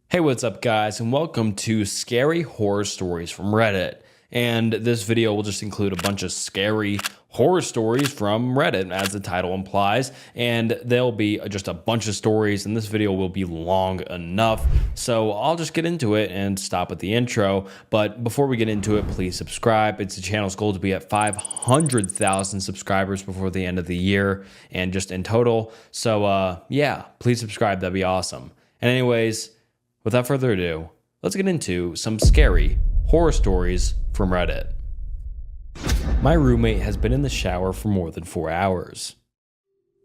Hey, what's up, guys, and welcome to Scary Horror Stories from Reddit. And this video will just include a bunch of scary horror stories from Reddit, as the title implies. And there'll be just a bunch of stories, and this video will be long enough. So I'll just get into it and stop at the intro. But before we get into it, please subscribe. It's the channel's goal to be at 500,000 subscribers before the end of the year, and just in total. So yeah, please subscribe. That'd be awesome. And anyways, without further ado, let's get into some scary horror stories from Reddit. My roommate has been in the shower for more than 4 hours.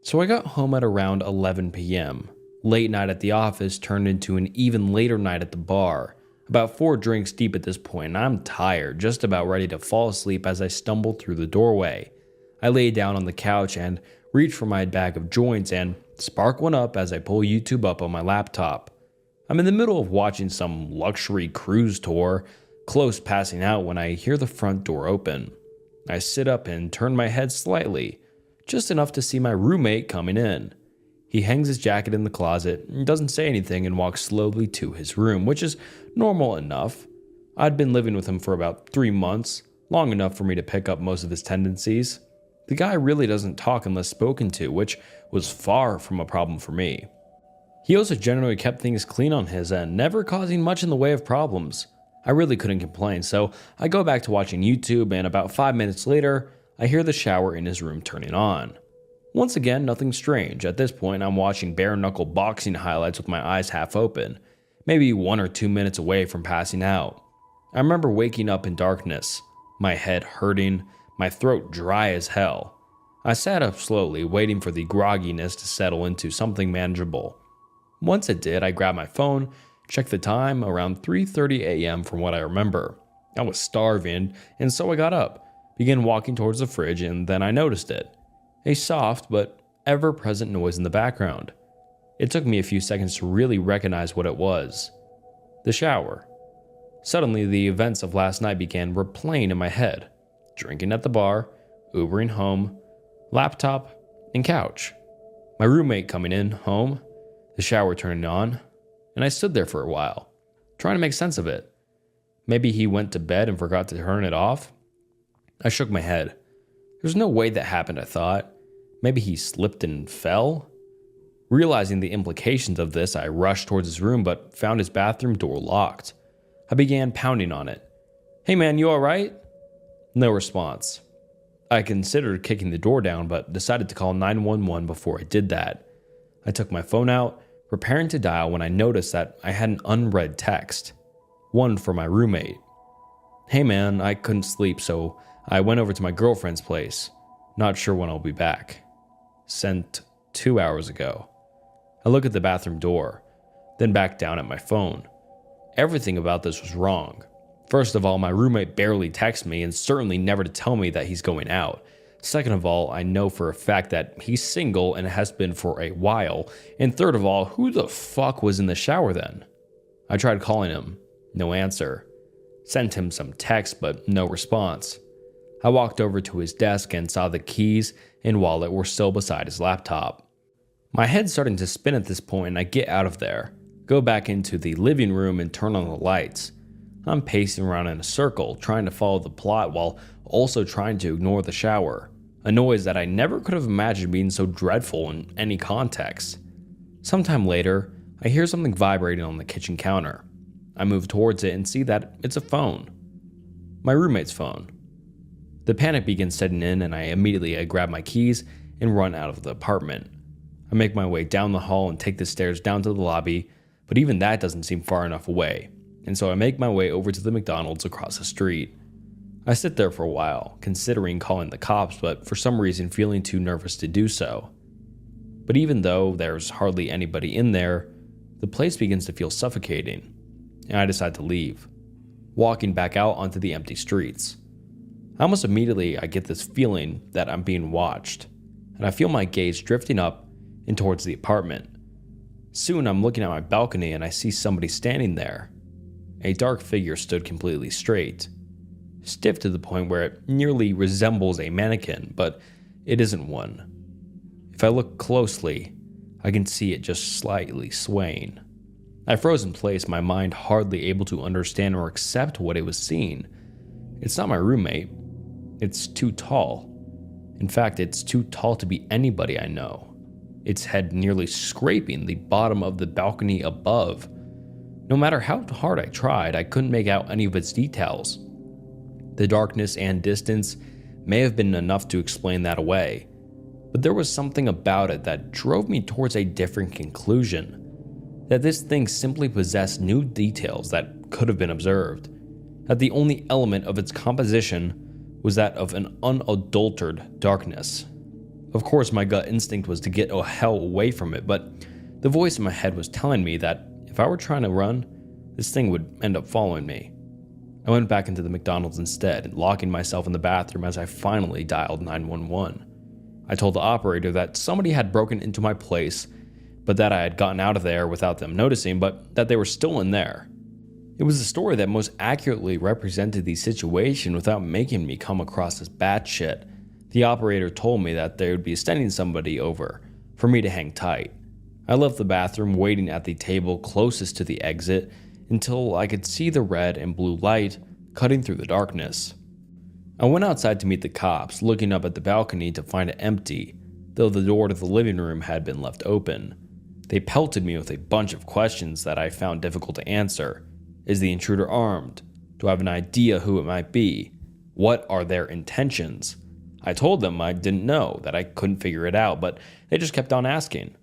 So I got home at around 11 p.m. Late night at the office turned into an even later night at the bar. About 4 drinks deep at this point, and I'm tired, just about ready to fall asleep as I stumbled through the doorway. I lay down on the couch and reach for my bag of joints and spark one up as I pull YouTube up on my laptop. I'm in the middle of watching some luxury cruise tour, close passing out when I hear the front door open. I sit up and turn my head slightly, just enough to see my roommate coming in. He hangs his jacket in the closet, doesn't say anything, and walks slowly to his room, which is normal enough. I'd been living with him for about 3 months, long enough for me to pick up most of his tendencies. The guy really doesn't talk unless spoken to, which was far from a problem for me. He also generally kept things clean on his end, never causing much in the way of problems. I really couldn't complain, so I go back to watching YouTube, and about 5 minutes later, I hear the shower in his room turning on. Once again, nothing strange. At this point, I'm watching bare-knuckle boxing highlights with my eyes half open, maybe 1 or 2 minutes away from passing out. I remember waking up in darkness, my head hurting, my throat dry as hell. I sat up slowly, waiting for the grogginess to settle into something manageable. Once it did, I grabbed my phone, checked the time, around 3:30 a.m. from what I remember. I was starving, and so I got up, began walking towards the fridge, and then I noticed it. A soft but ever-present noise in the background. It took me a few seconds to really recognize what it was. The shower. Suddenly, the events of last night began replaying in my head. Drinking at the bar, Ubering home, laptop, and couch. My roommate coming in, home, the shower turning on, and I stood there for a while, trying to make sense of it. Maybe he went to bed and forgot to turn it off? I shook my head. There's no way that happened, I thought. Maybe he slipped and fell? Realizing the implications of this, I rushed towards his room but found his bathroom door locked. I began pounding on it. "Hey man, you alright?" No response. I considered kicking the door down but decided to call 911 before I did that. I took my phone out, preparing to dial, when I noticed that I had an unread text. One for my roommate. "Hey man, I couldn't sleep, so I went over to my girlfriend's place. Not sure when I'll be back. Sent 2 hours ago." I look at the bathroom door, then back down at my phone. Everything about this was wrong. First of all, my roommate barely texts me, and certainly never to tell me that he's going out. Second of all, I know for a fact that he's single and has been for a while. And third of all, who the fuck was in the shower then? I tried calling him. No answer. Sent him some text, but no response. I walked over to his desk and saw the keys and wallet were still beside his laptop. My head's starting to spin at this point, and I get out of there, go back into the living room and turn on the lights. I'm pacing around in a circle, trying to follow the plot while also trying to ignore the shower. A noise that I never could have imagined being so dreadful in any context. Sometime later, I hear something vibrating on the kitchen counter. I move towards it and see that it's a phone. My roommate's phone. The panic begins setting in, and I immediately grab my keys and run out of the apartment. I make my way down the hall and take the stairs down to the lobby, but even that doesn't seem far enough away, and so I make my way over to the McDonald's across the street. I sit there for a while, considering calling the cops, but for some reason feeling too nervous to do so. But even though there's hardly anybody in there, the place begins to feel suffocating, and I decide to leave, walking back out onto the empty streets. Almost immediately, I get this feeling that I'm being watched, and I feel my gaze drifting up and towards the apartment. Soon, I'm looking at my balcony and I see somebody standing there. A dark figure stood completely straight. Stiff to the point where it nearly resembles a mannequin, but it isn't one. If I look closely, I can see it just slightly swaying. I froze in place, my mind hardly able to understand or accept what it was seeing. It's not my roommate. It's too tall. In fact, it's too tall to be anybody I know. Its head nearly scraping the bottom of the balcony above. No matter how hard I tried, I couldn't make out any of its details. The darkness and distance may have been enough to explain that away, but there was something about it that drove me towards a different conclusion. That this thing simply possessed new details that could have been observed. That the only element of its composition was that of an unadulterated darkness. Of course, my gut instinct was to get the hell away from it, but the voice in my head was telling me that if I were trying to run, this thing would end up following me. I went back into the McDonald's instead, locking myself in the bathroom as I finally dialed 911. I told the operator that somebody had broken into my place, but that I had gotten out of there without them noticing, but that they were still in there. It was a story that most accurately represented the situation without making me come across as batshit. The operator told me that they would be sending somebody over for me to hang tight. I left the bathroom waiting at the table closest to the exit until I could see the red and blue light cutting through the darkness. I went outside to meet the cops, looking up at the balcony to find it empty, though the door to the living room had been left open. They pelted me with a bunch of questions that I found difficult to answer. Is the intruder armed? Do I have an idea who it might be? What are their intentions? I told them I didn't know, that I couldn't figure it out, but they just kept on asking.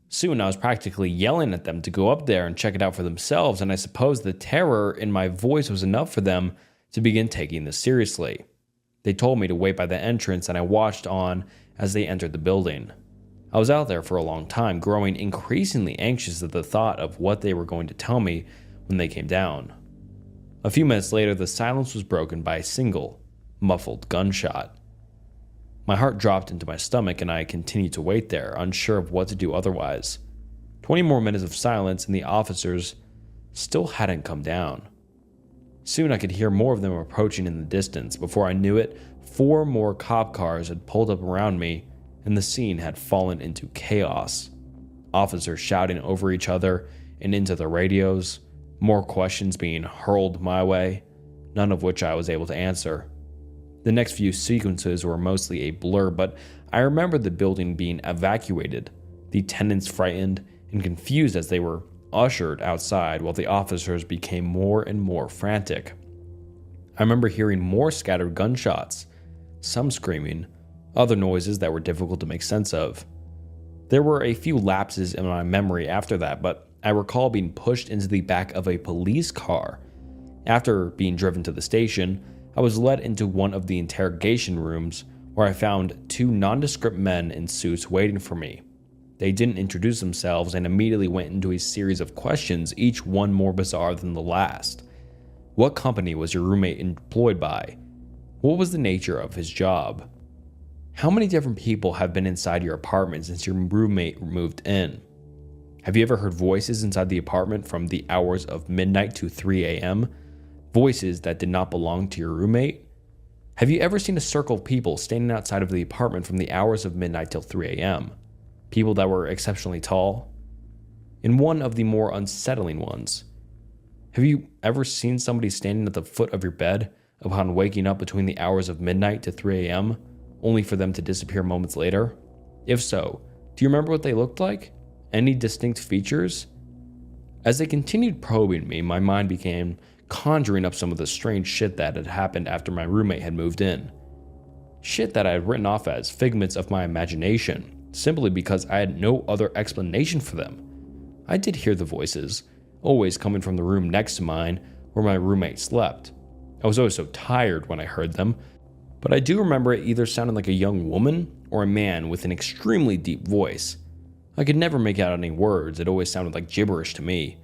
Soon I was practically yelling at them to go up there and check it out for themselves, and I suppose the terror in my voice was enough for them to begin taking this seriously. They told me to wait by the entrance, and I watched on as they entered the building. I was out there for a long time, growing increasingly anxious at the thought of what they were going to tell me when they came down. A few minutes later, the silence was broken by a single, muffled gunshot. My heart dropped into my stomach and I continued to wait there, unsure of what to do otherwise. 20 more minutes of silence and the officers still hadn't come down. Soon I could hear more of them approaching in the distance. Before I knew it, 4 more cop cars had pulled up around me and the scene had fallen into chaos. Officers shouting over each other and into the radios, more questions being hurled my way, none of which I was able to answer. The next few sequences were mostly a blur, but I remember the building being evacuated, the tenants frightened and confused as they were ushered outside while the officers became more and more frantic. I remember hearing more scattered gunshots, some screaming, other noises that were difficult to make sense of. There were a few lapses in my memory after that, but I recall being pushed into the back of a police car. After being driven to the station, I was led into one of the interrogation rooms where I found 2 nondescript men in suits waiting for me. They didn't introduce themselves and immediately went into a series of questions, each one more bizarre than the last. What company was your roommate employed by? What was the nature of his job? How many different people have been inside your apartment since your roommate moved in? Have you ever heard voices inside the apartment from the hours of midnight to 3 a.m.? Voices that did not belong to your roommate? Have you ever seen a circle of people standing outside of the apartment from the hours of midnight till 3 a.m.? People that were exceptionally tall? In one of the more unsettling ones, have you ever seen somebody standing at the foot of your bed upon waking up between the hours of midnight to 3 a.m., only for them to disappear moments later? If so, do you remember what they looked like? Any distinct features? As they continued probing me, my mind began conjuring up some of the strange shit that had happened after my roommate had moved in. Shit that I had written off as figments of my imagination, simply because I had no other explanation for them. I did hear the voices, always coming from the room next to mine where my roommate slept. I was always so tired when I heard them, but I do remember it either sounding like a young woman or a man with an extremely deep voice. I could never make out any words, it always sounded like gibberish to me.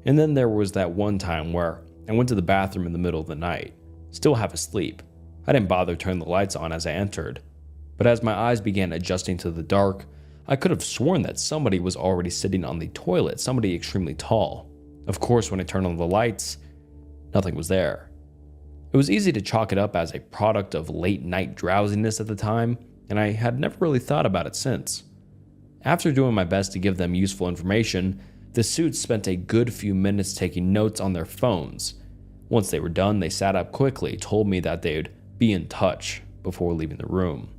And then there was that one time where I went to the bathroom in the middle of the night, still half asleep. I didn't bother turning the lights on as I entered, but as my eyes began adjusting to the dark, I could have sworn that somebody was already sitting on the toilet, somebody extremely tall. Of course, when I turned on the lights, nothing was there. It was easy to chalk it up as a product of late night drowsiness at the time, and I had never really thought about it since. After doing my best to give them useful information, The suits spent a good few minutes taking notes on their phones. Once they were done, they sat up quickly, told me that they'd be in touch before leaving the room.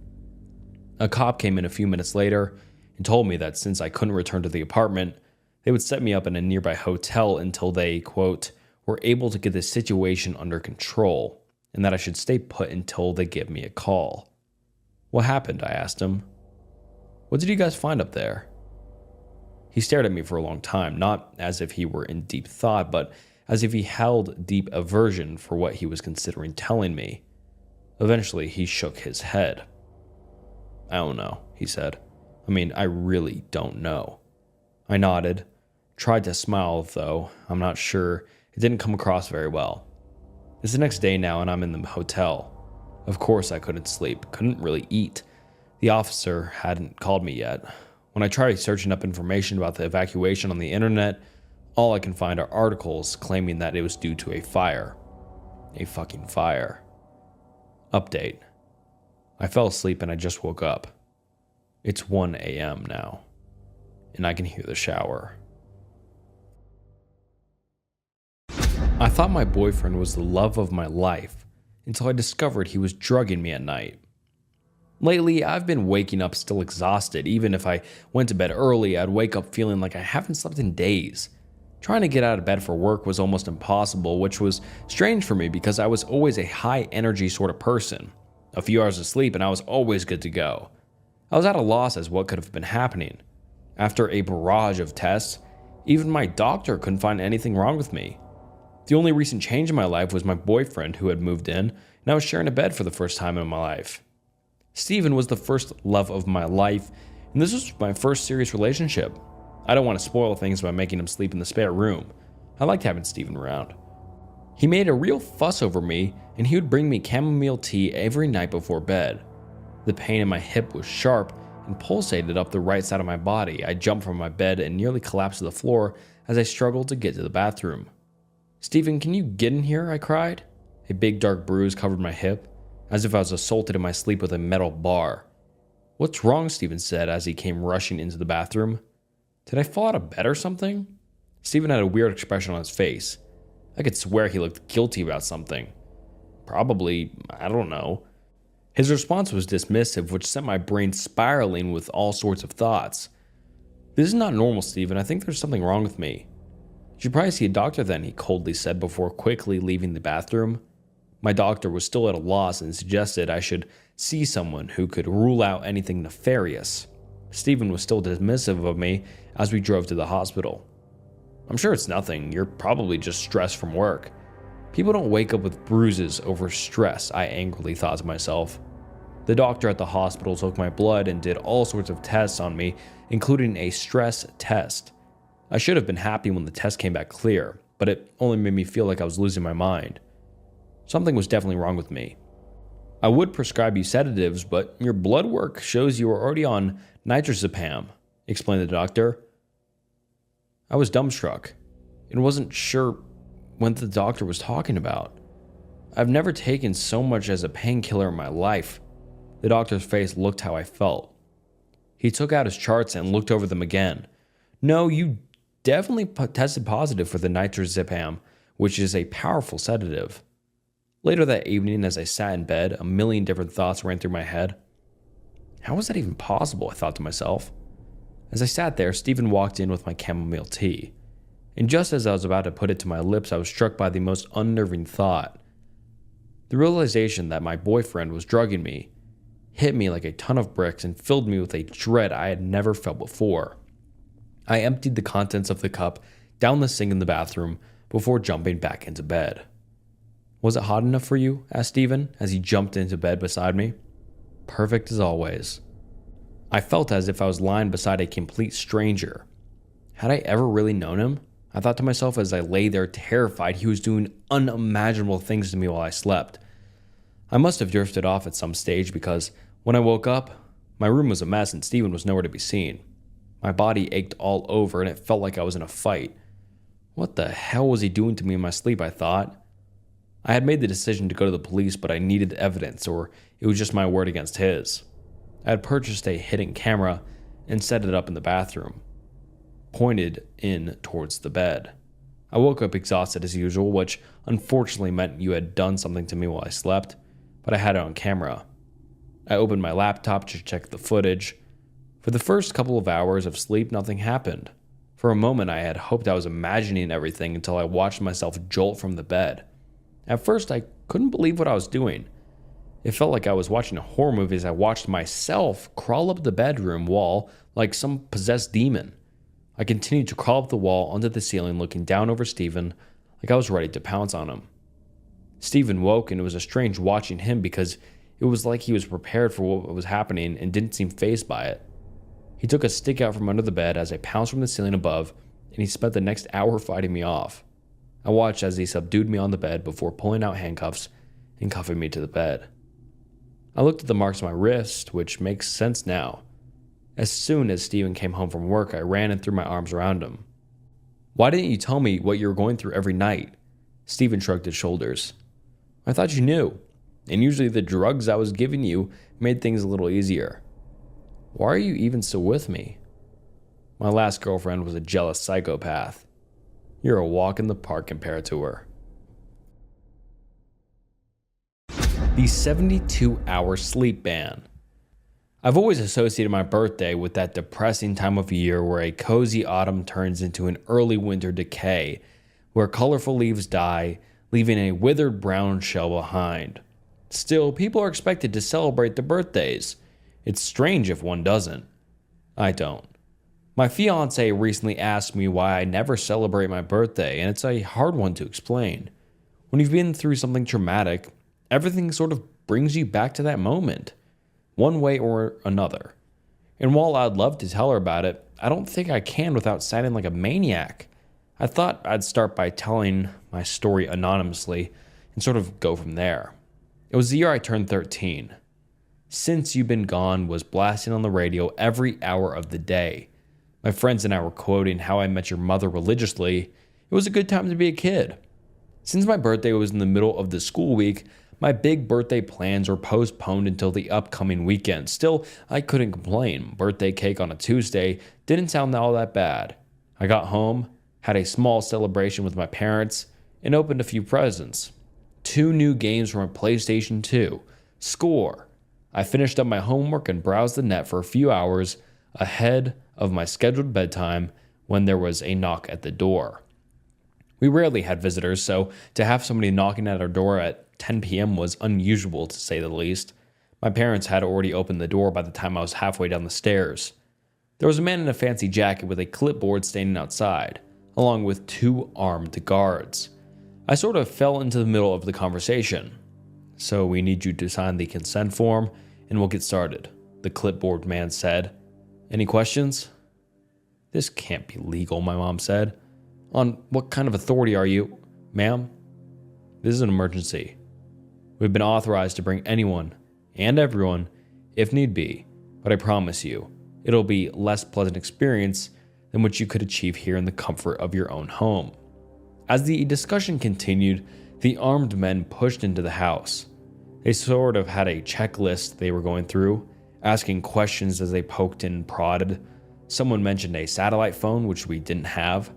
A cop came in a few minutes later and told me that since I couldn't return to the apartment, they would set me up in a nearby hotel until they, quote, were able to get the situation under control, and that I should stay put until they give me a call. What happened? I asked him. What did you guys find up there? He stared at me for a long time, not as if he were in deep thought, but as if he held deep aversion for what he was considering telling me. Eventually, he shook his head. I don't know, he said. I really don't know. I nodded, tried to smile, though I'm not sure. It didn't come across very well. It's the next day now, and I'm in the hotel. Of course, I couldn't sleep, couldn't really eat. The officer hadn't called me yet. When I tried searching up information about the evacuation on the internet, all I can find are articles claiming that it was due to a fire. A fucking fire. Update. I fell asleep and I just woke up. It's 1 a.m. now, and I can hear the shower. I thought my boyfriend was the love of my life until I discovered he was drugging me at night. Lately, I've been waking up still exhausted. Even if I went to bed early, I'd wake up feeling like I haven't slept in days. Trying to get out of bed for work was almost impossible, which was strange for me because I was always a high energy sort of person. A few hours of sleep and I was always good to go. I was at a loss as what could have been happening. After a barrage of tests, even my doctor couldn't find anything wrong with me. The only recent change in my life was my boyfriend who had moved in, and I was sharing a bed for the first time in my life. Steven was the first love of my life, and this was my first serious relationship. I don't want to spoil things by making him sleep in the spare room. I liked having Steven around. He made a real fuss over me, and he would bring me chamomile tea every night before bed. The pain in my hip was sharp and pulsated up the right side of my body. I jumped from my bed and nearly collapsed to the floor as I struggled to get to the bathroom. Steven, can you get in here? I cried. A big dark bruise covered my hip, as if I was assaulted in my sleep with a metal bar. What's wrong? Steven said as he came rushing into the bathroom. Did I fall out of bed or something? Steven had a weird expression on his face. I could swear he looked guilty about something. Probably, I don't know. His response was dismissive, which sent my brain spiraling with all sorts of thoughts. This is not normal, Steven. I think there's something wrong with me. You should probably see a doctor then, he coldly said before quickly leaving the bathroom. My doctor was still at a loss and suggested I should see someone who could rule out anything nefarious. Steven was still dismissive of me as we drove to the hospital. I'm sure it's nothing. You're probably just stressed from work. People don't wake up with bruises over stress, I angrily thought to myself. The doctor at the hospital took my blood and did all sorts of tests on me, including a stress test. I should have been happy when the test came back clear, but it only made me feel like I was losing my mind. Something was definitely wrong with me. I would prescribe you sedatives, but your blood work shows you are already on nitrazepam, explained the doctor. I was dumbstruck and wasn't sure what the doctor was talking about. I've never taken so much as a painkiller in my life. The doctor's face looked how I felt. He took out his charts and looked over them again. No, you definitely tested positive for the nitrazepam, which is a powerful sedative. Later that evening, as I sat in bed, a million different thoughts ran through my head. How was that even possible? I thought to myself. As I sat there, Steven walked in with my chamomile tea. And just as I was about to put it to my lips, I was struck by the most unnerving thought. The realization that my boyfriend was drugging me hit me like a ton of bricks and filled me with a dread I had never felt before. I emptied the contents of the cup down the sink in the bathroom before jumping back into bed. Was it hot enough for you? Asked Steven as he jumped into bed beside me. Perfect as always. I felt as if I was lying beside a complete stranger. Had I ever really known him? I thought to myself as I lay there terrified he was doing unimaginable things to me while I slept. I must have drifted off at some stage because when I woke up, my room was a mess and Steven was nowhere to be seen. My body ached all over and it felt like I was in a fight. What the hell was he doing to me in my sleep, I thought. I had made the decision to go to the police, but I needed evidence, or it was just my word against his. I had purchased a hidden camera and set it up in the bathroom. pointed in towards the bed. I woke up exhausted as usual, which unfortunately meant you had done something to me while I slept, but I had it on camera. I opened my laptop to check the footage. For the first couple of hours of sleep, nothing happened. For a moment, I had hoped I was imagining everything until I watched myself jolt from the bed. At first, I couldn't believe what I was doing. It felt like I was watching a horror movie as I watched myself crawl up the bedroom wall like some possessed demon. I continued to crawl up the wall onto the ceiling, looking down over Steven like I was ready to pounce on him. Steven woke, and it was a strange watching him because it was like he was prepared for what was happening and didn't seem fazed by it. He took a stick out from under the bed as I pounced from the ceiling above, and he spent the next hour fighting me off. I watched as he subdued me on the bed before pulling out handcuffs and cuffing me to the bed. I looked at the marks on my wrist, which makes sense now. As soon as Steven came home from work, I ran and threw my arms around him. "Why didn't you tell me what you were going through every night?" Steven shrugged his shoulders. "I thought you knew, and usually the drugs I was giving you made things a little easier. Why are you even still with me? My last girlfriend was a jealous psychopath. You're a walk in the park compared to her." The 72-hour sleep ban. I've always associated my birthday with that depressing time of year where a cozy autumn turns into an early winter decay, where colorful leaves die, leaving a withered brown shell behind. Still, people are expected to celebrate their birthdays. It's strange if one doesn't. I don't. My fiance recently asked me why I never celebrate my birthday, and it's a hard one to explain. When you've been through something traumatic, everything sort of brings you back to that moment, one way or another. And while I'd love to tell her about it, I don't think I can without sounding like a maniac. I thought I'd start by telling my story anonymously and sort of go from there. It was the year I turned 13. "Since You've Been Gone" was blasting on the radio every hour of the day. My friends and I were quoting How I Met Your Mother religiously. It was a good time to be a kid. Since my birthday was in the middle of the school week, my big birthday plans were postponed until the upcoming weekend. Still, I couldn't complain. Birthday cake on a Tuesday didn't sound all that bad. I got home, had a small celebration with my parents, and opened a few presents. 2 new games for my PlayStation 2. Score. I finished up my homework and browsed the net for a few hours ahead of my scheduled bedtime when there was a knock at the door. We rarely had visitors, so to have somebody knocking at our door at 10 p.m. was unusual, to say the least. My parents had already opened the door by the time I was halfway down the stairs. There was a man in a fancy jacket with a clipboard standing outside, along with 2 armed guards. I sort of fell into the middle of the conversation. "So we need you to sign the consent form, and we'll get started," the clipboard man said. "Any questions?" "This can't be legal," my mom said. "On what kind of authority are you?" "Ma'am, this is an emergency. We've been authorized to bring anyone and everyone if need be, but I promise you, it'll be a less pleasant experience than what you could achieve here in the comfort of your own home." As the discussion continued, the armed men pushed into the house. They sort of had a checklist they were going through, asking questions as they poked and prodded. Someone mentioned a satellite phone, which we didn't have.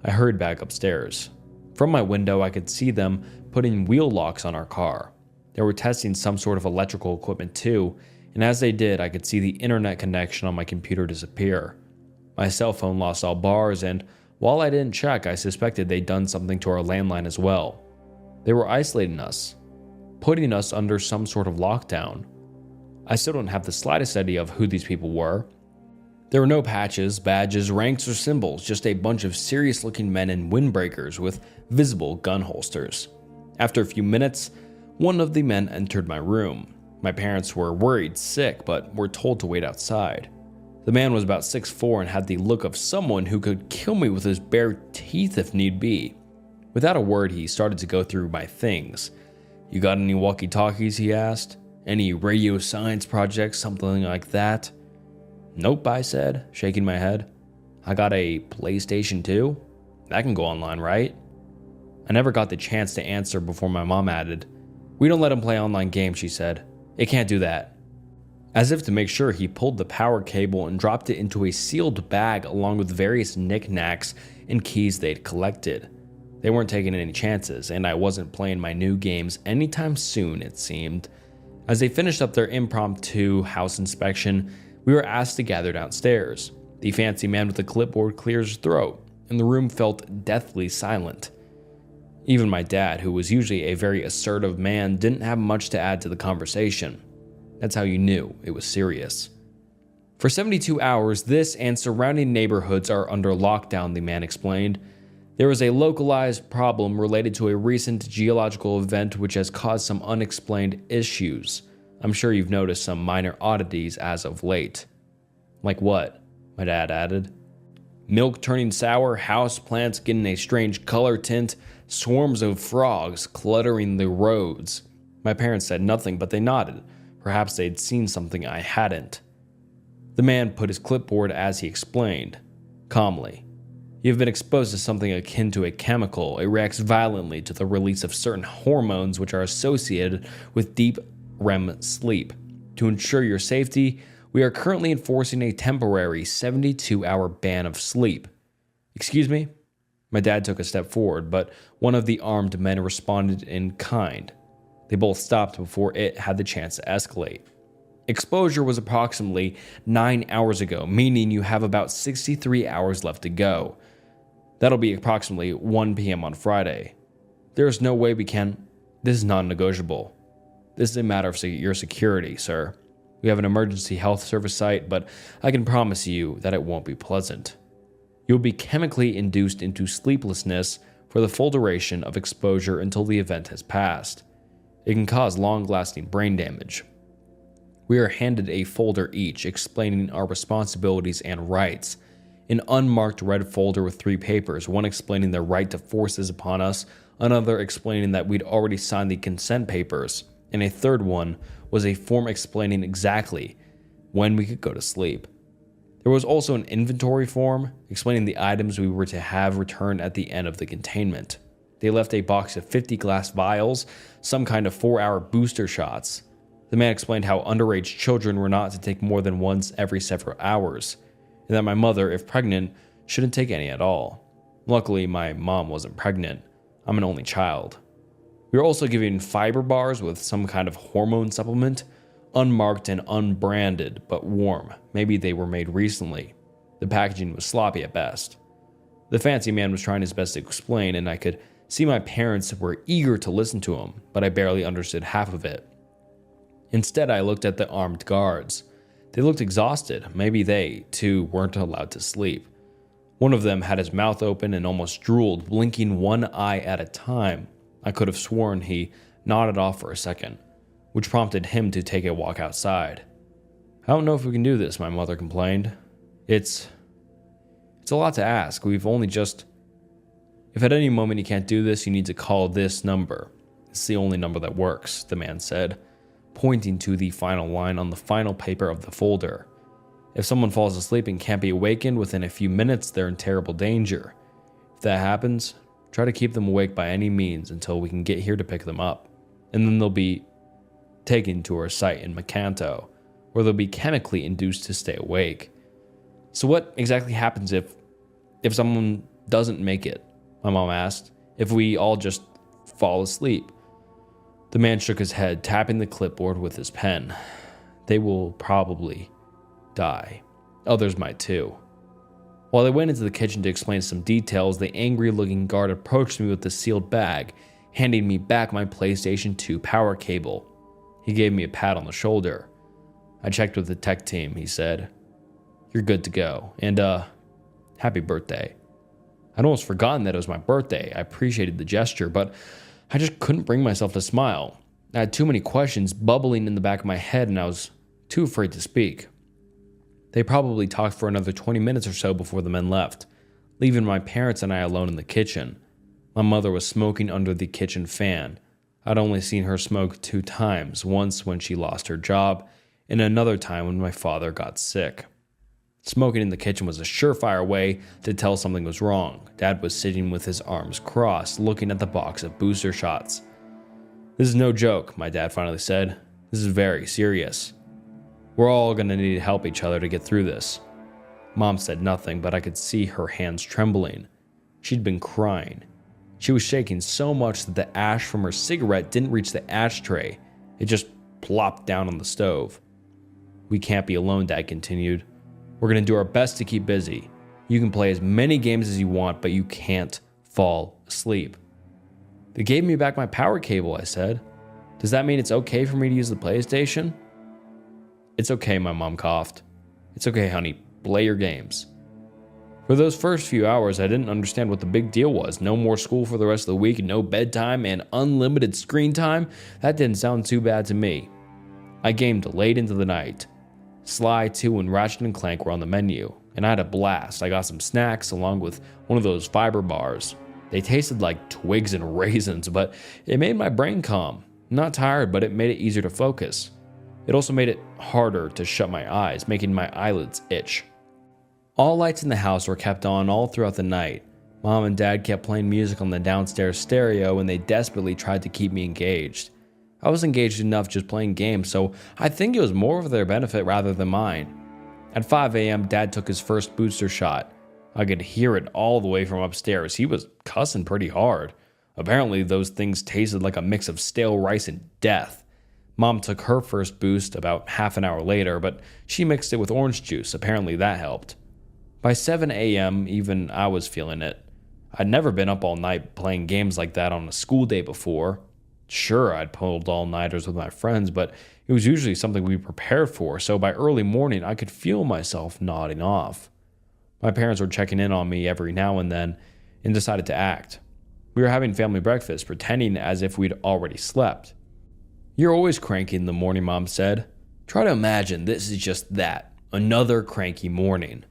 I hurried back upstairs. From my window, I could see them putting wheel locks on our car. They were testing some sort of electrical equipment too, and as they did, I could see the internet connection on my computer disappear. My cell phone lost all bars, and while I didn't check, I suspected they'd done something to our landline as well. They were isolating us, putting us under some sort of lockdown. I still don't have the slightest idea of who these people were. There were no patches, badges, ranks, or symbols, just a bunch of serious-looking men in windbreakers with visible gun holsters. After a few minutes, one of the men entered my room. My parents were worried sick, but were told to wait outside. The man was about 6'4" and had the look of someone who could kill me with his bare teeth if need be. Without a word, he started to go through my things. "You got any walkie-talkies?" he asked. "Any radio science projects, something like that?" "Nope," I said, shaking my head. "I got a PlayStation 2. That can go online, right?" I never got the chance to answer before my mom added, "We don't let him play online games," she said. "It can't do that." As if to make sure, he pulled the power cable and dropped it into a sealed bag along with various knickknacks and keys they'd collected. They weren't taking any chances, and I wasn't playing my new games anytime soon, it seemed. As they finished up their impromptu house inspection, we were asked to gather downstairs. The fancy man with the clipboard cleared his throat, and the room felt deathly silent. Even my dad, who was usually a very assertive man, didn't have much to add to the conversation. That's how you knew it was serious. For 72 hours, this and surrounding neighborhoods are under lockdown, the man explained. There was a localized problem related to a recent geological event which has caused some unexplained issues. I'm sure you've noticed some minor oddities as of late. Like what? My dad added. Milk turning sour, house plants getting a strange color tint, swarms of frogs cluttering the roads. My parents said nothing, but they nodded. Perhaps they'd seen something I hadn't. The man put his clipboard as he explained, calmly. You've been exposed to something akin to a chemical. It reacts violently to the release of certain hormones which are associated with deep REM sleep. To ensure your safety, we are currently enforcing a temporary 72-hour ban of sleep. Excuse me? My dad took a step forward, but one of the armed men responded in kind. They both stopped before it had the chance to escalate. Exposure was approximately 9 hours ago, meaning you have about 63 hours left to go. That'll be approximately 1 p.m. on Friday. There is no way we can. This is non-negotiable. This is a matter of your security, sir. We have an emergency health service site, but I can promise you that it won't be pleasant. You'll be chemically induced into sleeplessness for the full duration of exposure until the event has passed. It can cause long-lasting brain damage. We are handed a folder each explaining our responsibilities and rights. An unmarked red folder with 3 papers, one explaining the right to force this upon us, another explaining that we'd already signed the consent papers, and a third one was a form explaining exactly when we could go to sleep. There was also an inventory form explaining the items we were to have returned at the end of the containment. They left a box of 50 glass vials, some kind of 4-hour booster shots. The man explained how underage children were not to take more than once every several hours, and that my mother, if pregnant, shouldn't take any at all. Luckily, my mom wasn't pregnant. I'm an only child. We were also given fiber bars with some kind of hormone supplement, unmarked and unbranded, but warm. Maybe they were made recently. The packaging was sloppy at best. The fancy man was trying his best to explain, and I could see my parents were eager to listen to him, but I barely understood half of it. Instead, I looked at the armed guards. They looked exhausted. Maybe they, too, weren't allowed to sleep. One of them had his mouth open and almost drooled, blinking one eye at a time. I could have sworn he nodded off for a second, which prompted him to take a walk outside. I don't know if we can do this, my mother complained. It's a lot to ask. We've only just... If at any moment you can't do this, you need to call this number. It's the only number that works, the man said, pointing to the final line on the final paper of the folder. If someone falls asleep and can't be awakened within a few minutes, they're in terrible danger. If that happens, try to keep them awake by any means until we can get here to pick them up. And then they'll be taken to our site in Macanto, where they'll be chemically induced to stay awake. So what exactly happens if someone doesn't make it? My mom asked. If we all just fall asleep? The man shook his head, tapping the clipboard with his pen. They will probably die. Others might too. While I went into the kitchen to explain some details, the angry-looking guard approached me with the sealed bag, handing me back my PlayStation 2 power cable. He gave me a pat on the shoulder. I checked with the tech team, he said. You're good to go, and happy birthday. I'd almost forgotten that it was my birthday. I appreciated the gesture, but I just couldn't bring myself to smile. I had too many questions bubbling in the back of my head, and I was too afraid to speak. They probably talked for another 20 minutes or so before the men left, leaving my parents and I alone in the kitchen. My mother was smoking under the kitchen fan. I'd only seen her smoke 2 times, once when she lost her job, and another time when my father got sick. Smoking in the kitchen was a surefire way to tell something was wrong. Dad was sitting with his arms crossed, looking at the box of booster shots. This is no joke, my dad finally said. This is very serious. We're all gonna need to help each other to get through this. Mom said nothing, but I could see her hands trembling. She'd been crying. She was shaking so much that the ash from her cigarette didn't reach the ashtray. It just plopped down on the stove. We can't be alone, Dad continued. We're gonna do our best to keep busy. You can play as many games as you want, but you can't fall asleep. They gave me back my power cable, I said. Does that mean it's okay for me to use the PlayStation? It's okay, my mom coughed. It's okay, honey. Play your games. For those first few hours, I didn't understand what the big deal was. No more school for the rest of the week, no bedtime, and unlimited screen time. That didn't sound too bad to me. I gamed late into the night. Sly 2 and Ratchet and Clank were on the menu, and I had a blast. I got some snacks along with one of those fiber bars. They tasted like twigs and raisins, but it made my brain calm. Not tired, but it made it easier to focus. It also made it harder to shut my eyes, making my eyelids itch. All lights in the house were kept on all throughout the night. Mom and Dad kept playing music on the downstairs stereo, and they desperately tried to keep me engaged. I was engaged enough just playing games, so I think it was more for their benefit rather than mine. At 5 a.m., Dad took his first booster shot. I could hear it all the way from upstairs. He was cussing pretty hard. Apparently, those things tasted like a mix of stale rice and death. Mom took her first boost about half an hour later, but she mixed it with orange juice. Apparently, that helped. By 7 a.m., even I was feeling it. I'd never been up all night playing games like that on a school day before. Sure, I'd pulled all-nighters with my friends, but it was usually something we prepared for, so by early morning, I could feel myself nodding off. My parents were checking in on me every now and then and decided to act. We were having family breakfast, pretending as if we'd already slept. You're always cranky in the morning, Mom said. Try to imagine this is just that, another cranky morning.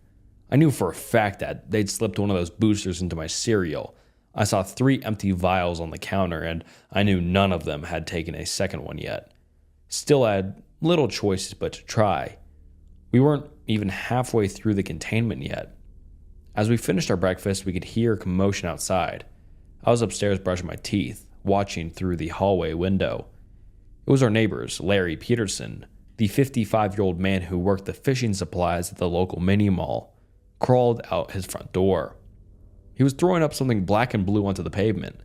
I knew for a fact that they'd slipped one of those boosters into my cereal. I saw 3 empty vials on the counter, and I knew none of them had taken a second one yet. Still, I had little choices but to try. We weren't even halfway through the containment yet. As we finished our breakfast, we could hear commotion outside. I was upstairs brushing my teeth, watching through the hallway window. It was our neighbors, Larry Peterson, the 55-year-old man who worked the fishing supplies at the local mini mall, crawled out his front door. He was throwing up something black and blue onto the pavement.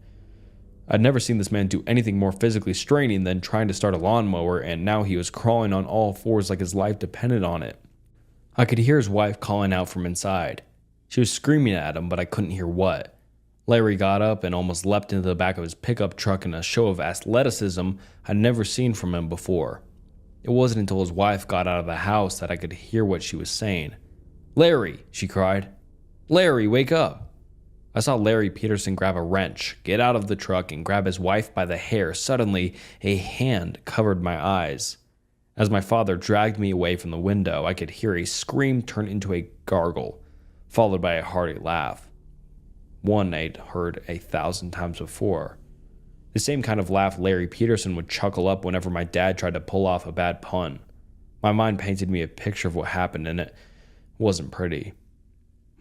I'd never seen this man do anything more physically straining than trying to start a lawnmower, and now he was crawling on all fours like his life depended on it. I could hear his wife calling out from inside. She was screaming at him, but I couldn't hear what. Larry got up and almost leapt into the back of his pickup truck in a show of athleticism I'd never seen from him before. It wasn't until his wife got out of the house that I could hear what she was saying. "Larry," she cried. "Larry, wake up." I saw Larry Peterson grab a wrench, get out of the truck, and grab his wife by the hair. Suddenly, a hand covered my eyes. As my father dragged me away from the window, I could hear a scream turn into a gargle, followed by a hearty laugh. One I'd heard 1,000 times before. The same kind of laugh Larry Peterson would chuckle up whenever my dad tried to pull off a bad pun. My mind painted me a picture of what happened, and it wasn't pretty.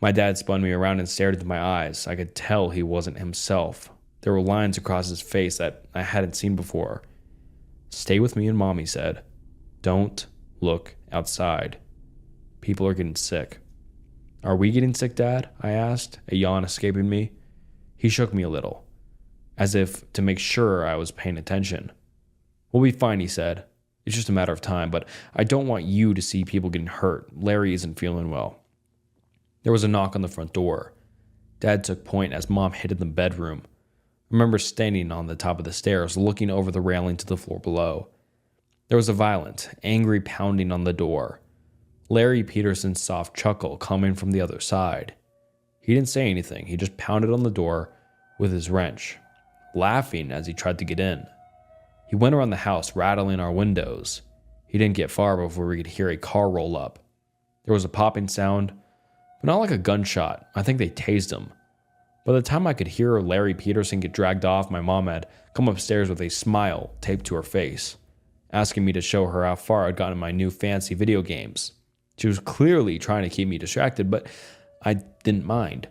My dad spun me around and stared into my eyes. I could tell he wasn't himself. There were lines across his face that I hadn't seen before. "Stay with me and Mom," he said. "Don't look outside. People are getting sick." "Are we getting sick, Dad?" I asked, a yawn escaping me. He shook me a little, as if to make sure I was paying attention. "We'll be fine," he said. "It's just a matter of time, but I don't want you to see people getting hurt. Larry isn't feeling well." There was a knock on the front door. Dad took point as Mom hid in the bedroom. I remember standing on the top of the stairs, looking over the railing to the floor below. There was a violent, angry pounding on the door. Larry Peterson's soft chuckle coming from the other side. He didn't say anything. He just pounded on the door with his wrench, laughing as he tried to get in. He went around the house, rattling our windows. He didn't get far before we could hear a car roll up. There was a popping sound, but not like a gunshot. I think they tased him. By the time I could hear Larry Peterson get dragged off, my mom had come upstairs with a smile taped to her face, asking me to show her how far I'd gotten in my new fancy video games. She was clearly trying to keep me distracted, but I didn't mind.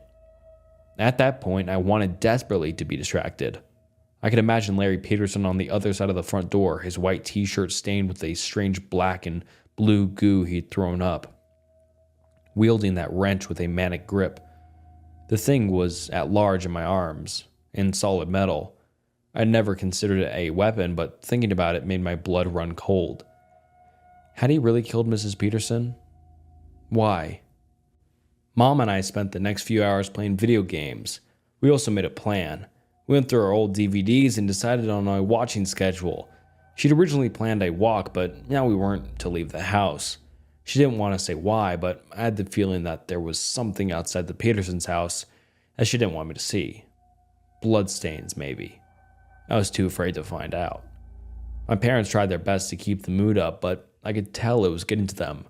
At that point, I wanted desperately to be distracted. I could imagine Larry Peterson on the other side of the front door, his white t-shirt stained with a strange black and blue goo he'd thrown up, wielding that wrench with a manic grip. The thing was at large in my arms, in solid metal. I'd never considered it a weapon, but thinking about it made my blood run cold. Had he really killed Mrs. Peterson? Why? Mom and I spent the next few hours playing video games. We also made a plan. We went through our old DVDs and decided on a watching schedule. She'd originally planned a walk, but now we weren't to leave the house. She didn't want to say why, but I had the feeling that there was something outside the Petersons' house that she didn't want me to see. Bloodstains, maybe. I was too afraid to find out. My parents tried their best to keep the mood up, but I could tell it was getting to them.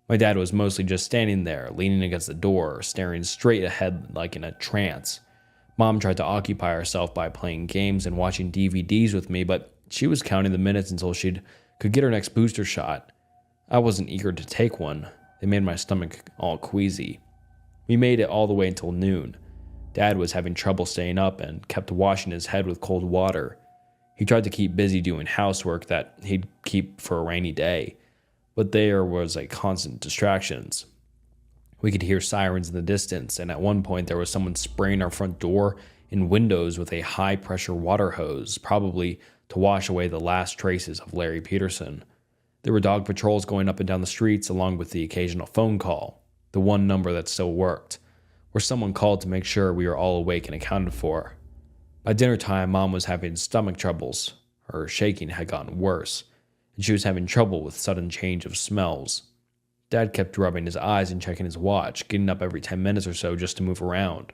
My dad was mostly just standing there, leaning against the door, staring straight ahead like in a trance. Mom tried to occupy herself by playing games and watching DVDs with me, but she was counting the minutes until she could get her next booster shot. I wasn't eager to take one. They made my stomach all queasy. We made it all the way until noon. Dad was having trouble staying up and kept washing his head with cold water. He tried to keep busy doing housework that he'd keep for a rainy day, but there was a constant distractions. We could hear sirens in the distance, and at one point there was someone spraying our front door and windows with a high-pressure water hose, probably to wash away the last traces of Larry Peterson. There were dog patrols going up and down the streets, along with the occasional phone call, the one number that still worked, where someone called to make sure we were all awake and accounted for. By dinner time, Mom was having stomach troubles. Her shaking had gotten worse, and she was having trouble with sudden change of smells. Dad kept rubbing his eyes and checking his watch, getting up every 10 minutes or so just to move around.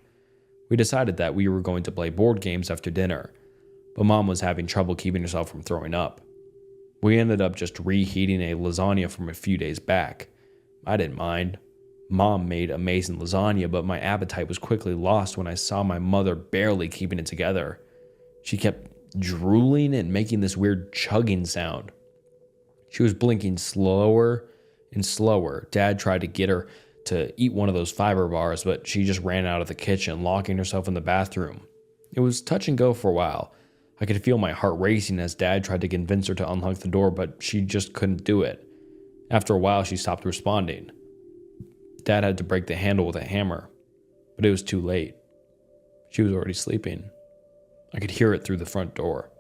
We decided that we were going to play board games after dinner, but Mom was having trouble keeping herself from throwing up. We ended up just reheating a lasagna from a few days back. I didn't mind. Mom made amazing lasagna, but my appetite was quickly lost when I saw my mother barely keeping it together. She kept drooling and making this weird chugging sound. She was blinking slower and slower. Dad tried to get her to eat one of those fiber bars, but she just ran out of the kitchen, locking herself in the bathroom. It was touch and go for a while. I could feel my heart racing as Dad tried to convince her to unlock the door, but she just couldn't do it. After a while, she stopped responding. Dad had to break the handle with a hammer, but it was too late. She was already sleeping. I could hear it through the front door.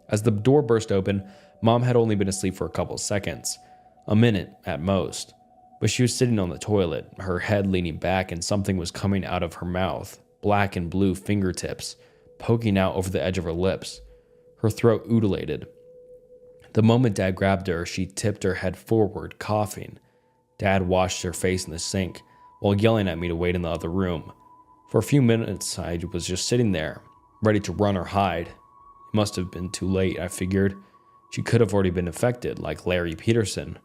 As the door burst open, Mom had only been asleep for a couple seconds, a minute at most, but she was sitting on the toilet, her head leaning back, and something was coming out of her mouth, black and blue fingertips, poking out over the edge of her lips. Her throat undulated. The moment Dad grabbed her, she tipped her head forward, coughing. Dad washed her face in the sink, while yelling at me to wait in the other room. For a few minutes, I was just sitting there, ready to run or hide. It must have been too late, I figured. She could have already been affected, like Larry Peterson.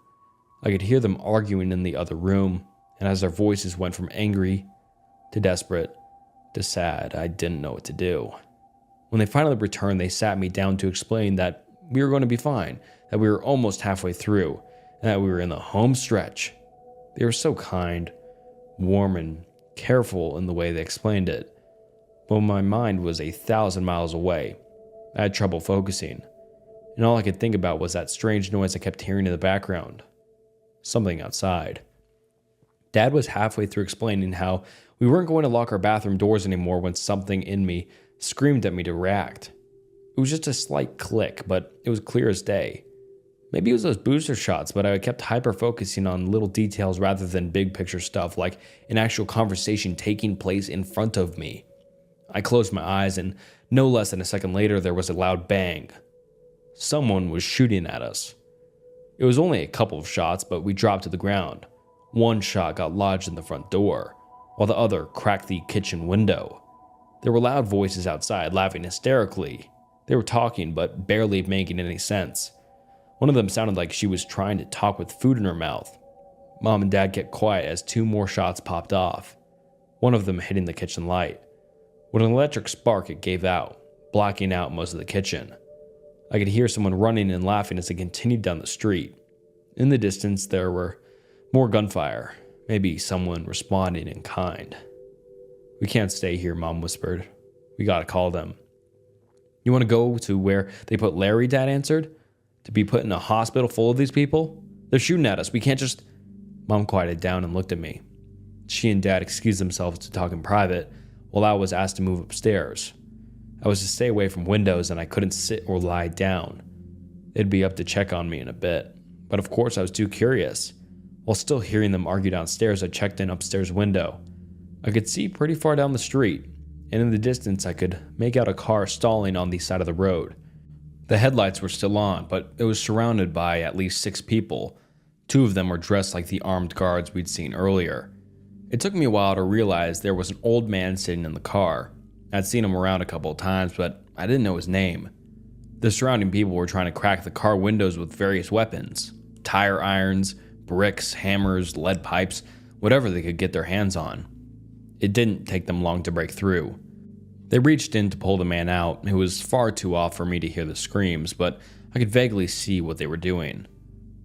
I could hear them arguing in the other room, and as their voices went from angry to desperate to sad, I didn't know what to do. When they finally returned, they sat me down to explain that we were going to be fine, that we were almost halfway through, and that we were in the home stretch. They were so kind, warm, and careful in the way they explained it. But my mind was 1,000 miles away. I had trouble focusing, and all I could think about was that strange noise I kept hearing in the background. Something outside. Dad was halfway through explaining how we weren't going to lock our bathroom doors anymore when something in me screamed at me to react. It was just a slight click, but it was clear as day. Maybe it was those booster shots, but I kept hyper-focusing on little details rather than big picture stuff, like an actual conversation taking place in front of me. I closed my eyes, and no less than a second later, there was a loud bang. Someone was shooting at us. It was only a couple of shots, but we dropped to the ground. One shot got lodged in the front door, while the other cracked the kitchen window. There were loud voices outside, laughing hysterically. They were talking, but barely making any sense. One of them sounded like she was trying to talk with food in her mouth. Mom and Dad kept quiet as 2 more shots popped off, one of them hitting the kitchen light. With an electric spark, it gave out, blocking out most of the kitchen. I could hear someone running and laughing as they continued down the street. In the distance, there were more gunfire, maybe someone responding in kind. "We can't stay here," Mom whispered. "We gotta call them." "You want to go to where they put Larry?" Dad answered. "To be put in a hospital full of these people? They're shooting at us. We can't just... Mom quieted down and looked at me. She and Dad excused themselves to talk in private while I was asked to move upstairs. I was to stay away from windows and I couldn't sit or lie down. They'd be up to check on me in a bit, but of course I was too curious. While still hearing them argue downstairs, I checked an upstairs window. I could see pretty far down the street, and in the distance I could make out a car stalling on the side of the road. The headlights were still on, but it was surrounded by at least 6 people. 2 of them were dressed like the armed guards we'd seen earlier. It took me a while to realize there was an old man sitting in the car. I'd seen him around a couple of times, but I didn't know his name. The surrounding people were trying to crack the car windows with various weapons. Tire irons, bricks, hammers, lead pipes, whatever they could get their hands on. It didn't take them long to break through. They reached in to pull the man out, who was far too off for me to hear the screams, but I could vaguely see what they were doing.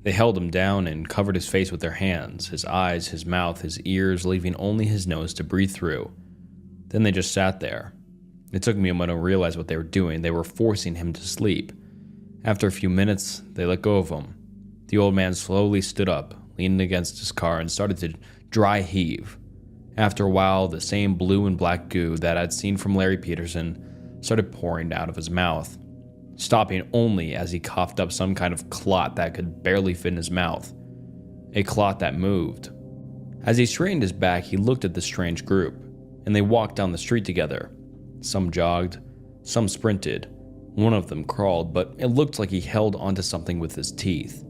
They held him down and covered his face with their hands, his eyes, his mouth, his ears, leaving only his nose to breathe through. Then they just sat there. It took me a moment to realize what they were doing. They were forcing him to sleep. After a few minutes, they let go of him. The old man slowly stood up, leaned against his car, and started to dry heave. After a while, the same blue and black goo that I'd seen from Larry Peterson started pouring out of his mouth, stopping only as he coughed up some kind of clot that could barely fit in his mouth. A clot that moved. As he straightened his back, he looked at the strange group, and they walked down the street together. Some jogged, some sprinted. One of them crawled, but it looked like he held onto something with his teeth.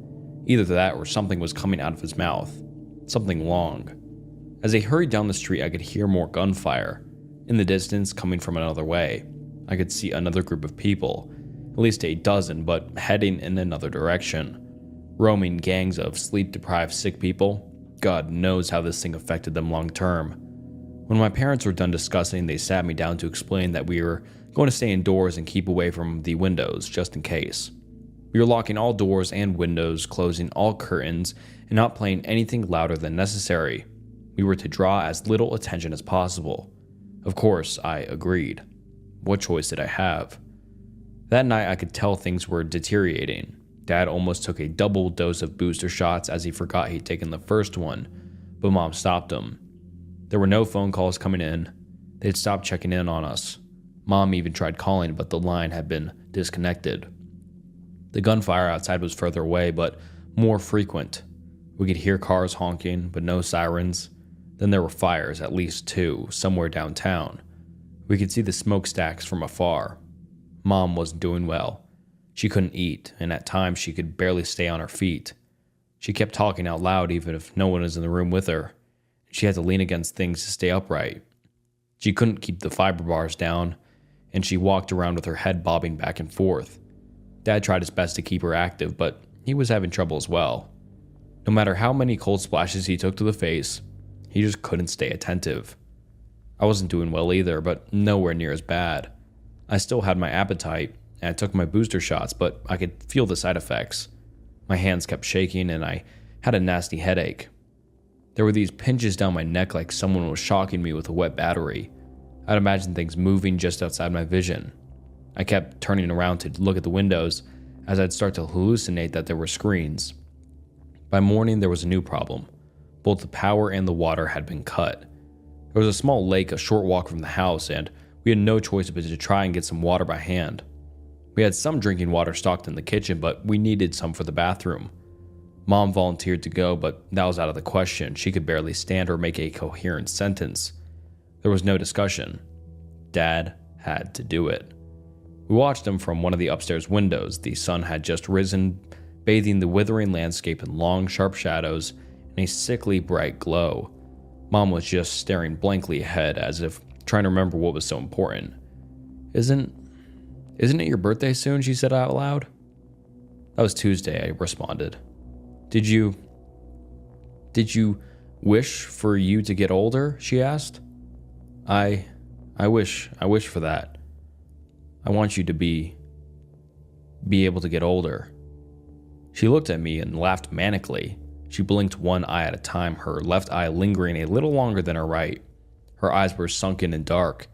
Either that or something was coming out of his mouth. Something long. As they hurried down the street, I could hear more gunfire. In the distance, coming from another way, I could see another group of people, at least a dozen, but heading in another direction. Roaming gangs of sleep-deprived sick people. God knows how this thing affected them long term. When my parents were done discussing, they sat me down to explain that we were going to stay indoors and keep away from the windows, just in case. We were locking all doors and windows, closing all curtains, and not playing anything louder than necessary. We were to draw as little attention as possible. Of course, I agreed. What choice did I have? That night, I could tell things were deteriorating. Dad almost took a double dose of booster shots as he forgot he'd taken the first one, but Mom stopped him. There were no phone calls coming in. They'd stopped checking in on us. Mom even tried calling, but the line had been disconnected. The gunfire outside was further away, but more frequent. We could hear cars honking, but no sirens. Then there were fires, at least 2, somewhere downtown. We could see the smokestacks from afar. Mom wasn't doing well. She couldn't eat, and at times she could barely stay on her feet. She kept talking out loud even if no one was in the room with her. She had to lean against things to stay upright. She couldn't keep the fiber bars down, and she walked around with her head bobbing back and forth. Dad tried his best to keep her active, but he was having trouble as well. No matter how many cold splashes he took to the face, he just couldn't stay attentive. I wasn't doing well either, but nowhere near as bad. I still had my appetite, and I took my booster shots, but I could feel the side effects. My hands kept shaking, and I had a nasty headache. There were these pinches down my neck like someone was shocking me with a wet battery. I'd imagine things moving just outside my vision. I kept turning around to look at the windows as I'd start to hallucinate that there were screens. By morning, there was a new problem. Both the power and the water had been cut. There was a small lake a short walk from the house, and we had no choice but to try and get some water by hand. We had some drinking water stocked in the kitchen, but we needed some for the bathroom. Mom volunteered to go, but that was out of the question. She could barely stand or make a coherent sentence. There was no discussion. Dad had to do it. We watched him from one of the upstairs windows. The sun had just risen, bathing the withering landscape in long, sharp shadows and a sickly bright glow. Mom was just staring blankly ahead, as if trying to remember what was so important. Isn't it your birthday soon? She said out loud. That was Tuesday, I responded. Did you wish for you to get older? She asked. I wish for that. I want you to be able to get older. She looked at me and laughed manically. She blinked one eye at a time, her left eye lingering a little longer than her right. Her eyes were sunken and dark,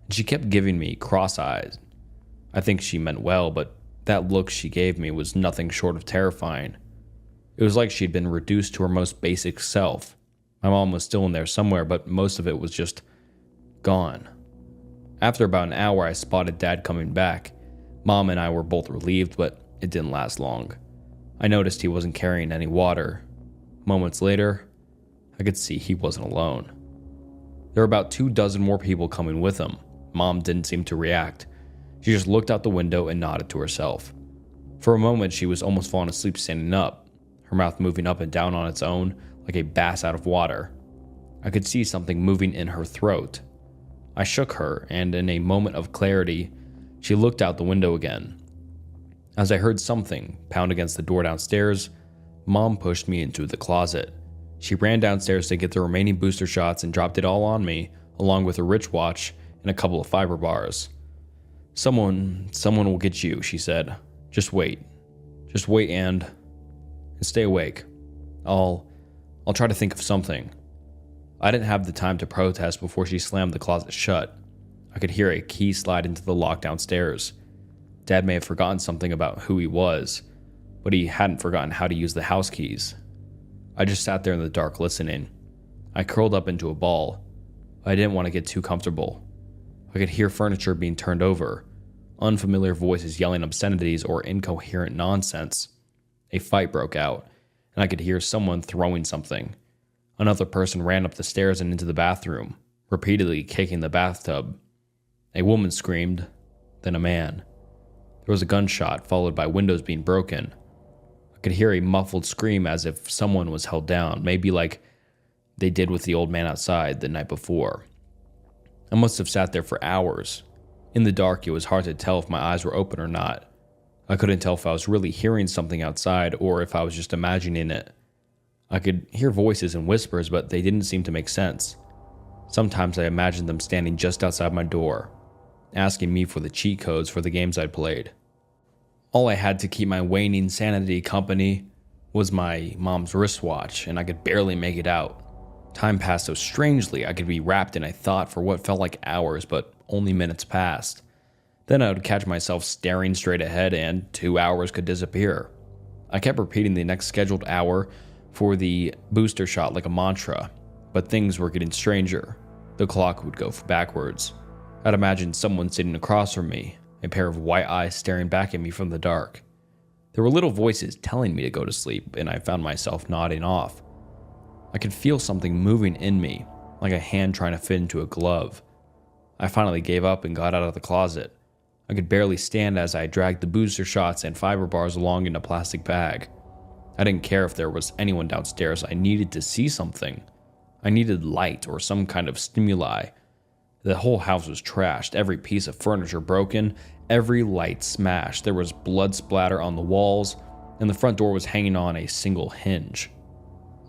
and she kept giving me cross eyes. I think she meant well, but that look she gave me was nothing short of terrifying. It was like she'd been reduced to her most basic self. My mom was still in there somewhere, but most of it was just gone. After about an hour, I spotted Dad coming back. Mom and I were both relieved, but it didn't last long. I noticed he wasn't carrying any water. Moments later, I could see he wasn't alone. There were about 24 more people coming with him. Mom didn't seem to react. She just looked out the window and nodded to herself. For a moment, she was almost falling asleep standing up, her mouth moving up and down on its own like a bass out of water. I could see something moving in her throat. I shook her, and in a moment of clarity, she looked out the window again. As I heard something pound against the door downstairs, Mom pushed me into the closet. She ran downstairs to get the remaining booster shots and dropped it all on me, along with a wristwatch and a couple of fiber bars. Someone will get you," she said. Just wait and stay awake. I'll try to think of something." I didn't have the time to protest before she slammed the closet shut. I could hear a key slide into the lock downstairs. Dad may have forgotten something about who he was, but he hadn't forgotten how to use the house keys. I just sat there in the dark listening. I curled up into a ball. I didn't want to get too comfortable. I could hear furniture being turned over, unfamiliar voices yelling obscenities or incoherent nonsense. A fight broke out, and I could hear someone throwing something. Another person ran up the stairs and into the bathroom, repeatedly kicking the bathtub. A woman screamed, then a man. There was a gunshot, followed by windows being broken. I could hear a muffled scream as if someone was held down, maybe like they did with the old man outside the night before. I must have sat there for hours. In the dark, it was hard to tell if my eyes were open or not. I couldn't tell if I was really hearing something outside or if I was just imagining it. I could hear voices and whispers, but they didn't seem to make sense. Sometimes I imagined them standing just outside my door, asking me for the cheat codes for the games I'd played. All I had to keep my waning sanity company was my mom's wristwatch, and I could barely make it out. Time passed so strangely. I could be wrapped in a thought for what felt like hours, but only minutes passed. Then I would catch myself staring straight ahead, and 2 hours could disappear. I kept repeating the next scheduled hour for the booster shot like a mantra, but things were getting stranger. The clock would go backwards. I'd imagine someone sitting across from me, a pair of white eyes staring back at me from the dark. There were little voices telling me to go to sleep, and I found myself nodding off. I could feel something moving in me, like a hand trying to fit into a glove. I finally gave up and got out of the closet. I could barely stand as I dragged the booster shots and fiber bars along in a plastic bag. I didn't care if there was anyone downstairs. I needed to see something. I needed light or some kind of stimuli. The whole house was trashed, every piece of furniture broken, every light smashed. There was blood splatter on the walls, and the front door was hanging on a single hinge.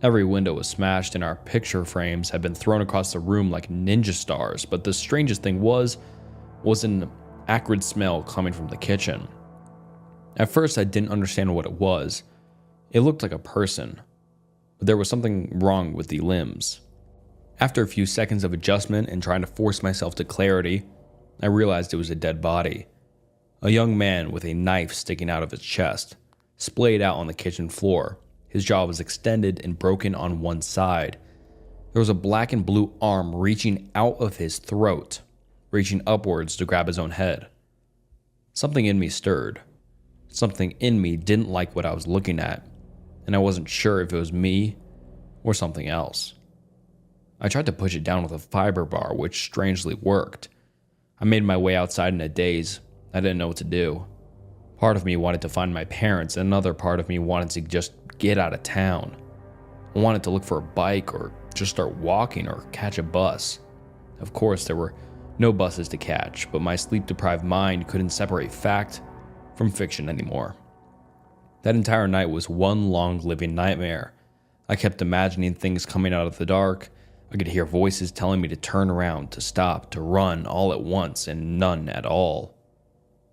Every window was smashed, and our picture frames had been thrown across the room like ninja stars. But the strangest thing was an acrid smell coming from the kitchen. At first, I didn't understand what it was. It looked like a person, but there was something wrong with the limbs. After a few seconds of adjustment and trying to force myself to clarity, I realized it was a dead body. A young man with a knife sticking out of his chest, splayed out on the kitchen floor. His jaw was extended and broken on one side. There was a black and blue arm reaching out of his throat, reaching upwards to grab his own head. Something in me stirred. Something in me didn't like what I was looking at, and I wasn't sure if it was me or something else. I tried to push it down with a fiber bar, which strangely worked. I made my way outside in a daze. I didn't know what to do. Part of me wanted to find my parents, and another part of me wanted to just get out of town. I wanted to look for a bike or just start walking or catch a bus. Of course, there were no buses to catch, but my sleep-deprived mind couldn't separate fact from fiction anymore. That entire night was one long living nightmare. I kept imagining things coming out of the dark. I could hear voices telling me to turn around, to stop, to run all at once, and none at all.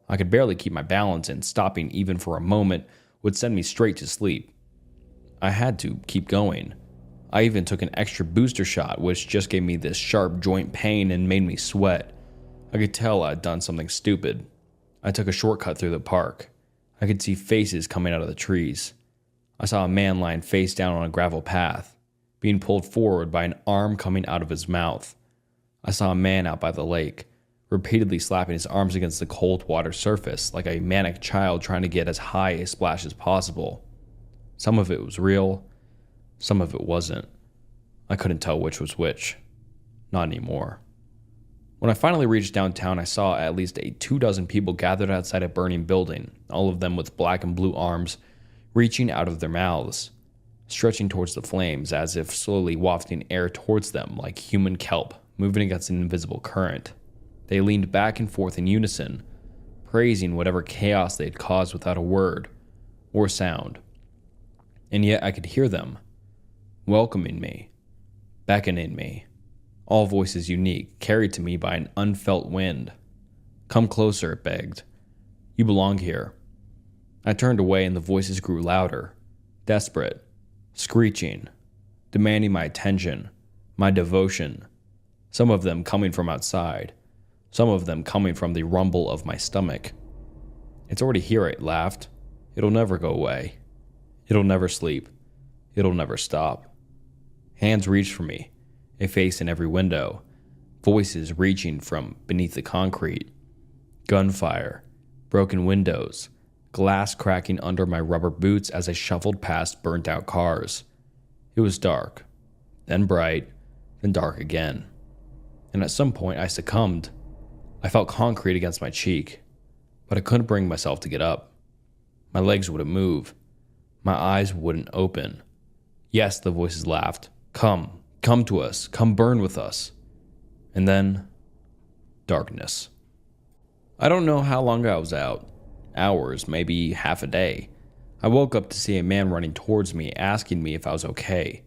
I could barely keep my balance, and stopping even for a moment would send me straight to sleep. I had to keep going. I even took an extra booster shot, which just gave me this sharp joint pain and made me sweat. I could tell I'd done something stupid. I took a shortcut through the park. I could see faces coming out of the trees. I saw a man lying face down on a gravel path, being pulled forward by an arm coming out of his mouth. I saw a man out by the lake, repeatedly slapping his arms against the cold water surface like a manic child trying to get as high a splash as possible. Some of it was real, some of it wasn't. I couldn't tell which was which. Not anymore. When I finally reached downtown, I saw at least 24 people gathered outside a burning building, all of them with black and blue arms reaching out of their mouths, stretching towards the flames as if slowly wafting air towards them like human kelp moving against an invisible current. They leaned back and forth in unison, praising whatever chaos they had caused without a word or sound. And yet I could hear them, welcoming me, beckoning me, all voices unique, carried to me by an unfelt wind. Come closer, it begged. You belong here. I turned away and the voices grew louder, desperate, screeching, demanding my attention, my devotion, some of them coming from outside, some of them coming from the rumble of my stomach. It's already here, I laughed. It'll never go away. It'll never sleep. It'll never stop. Hands reached for me, a face in every window, voices reaching from beneath the concrete, gunfire, broken windows, glass cracking under my rubber boots as I shuffled past burnt-out cars. It was dark, then bright, then dark again. And at some point I succumbed. I felt concrete against my cheek, but I couldn't bring myself to get up. My legs wouldn't move. My eyes wouldn't open. Yes, the voices laughed. Come to us, come burn with us. And then, darkness. I don't know how long I was out. Hours, maybe half a day. I woke up to see a man running towards me, asking me if I was okay.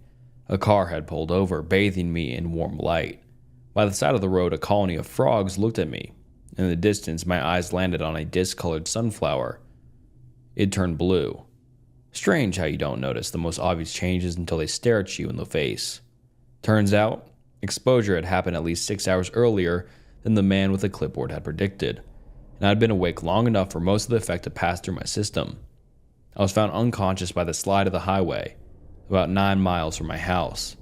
A car had pulled over, bathing me in warm light. By the side of the road, a colony of frogs looked at me. In the distance, my eyes landed on a discolored sunflower. It turned blue. Strange how you don't notice the most obvious changes until they stare at you in the face. Turns out, exposure had happened at least 6 hours earlier than the man with the clipboard had predicted, and I had been awake long enough for most of the effect to pass through my system. I was found unconscious by the slide of the highway, about 9 miles from my house.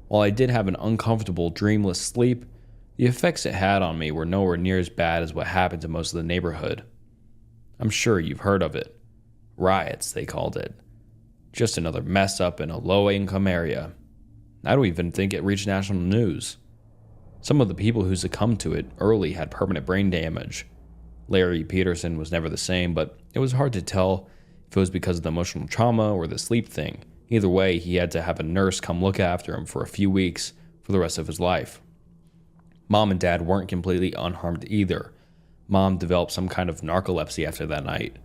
While I did have an uncomfortable, dreamless sleep, the effects it had on me were nowhere near as bad as what happened to most of the neighborhood. I'm sure you've heard of it. Riots, they called it. Just another mess up in a low-income area. I don't even think it reached national news. Some of the people who succumbed to it early had permanent brain damage. Larry Peterson was never the same, but it was hard to tell if it was because of the emotional trauma or the sleep thing. Either way, he had to have a nurse come look after him for a few weeks for the rest of his life. Mom and Dad weren't completely unharmed either. Mom developed some kind of narcolepsy after that night,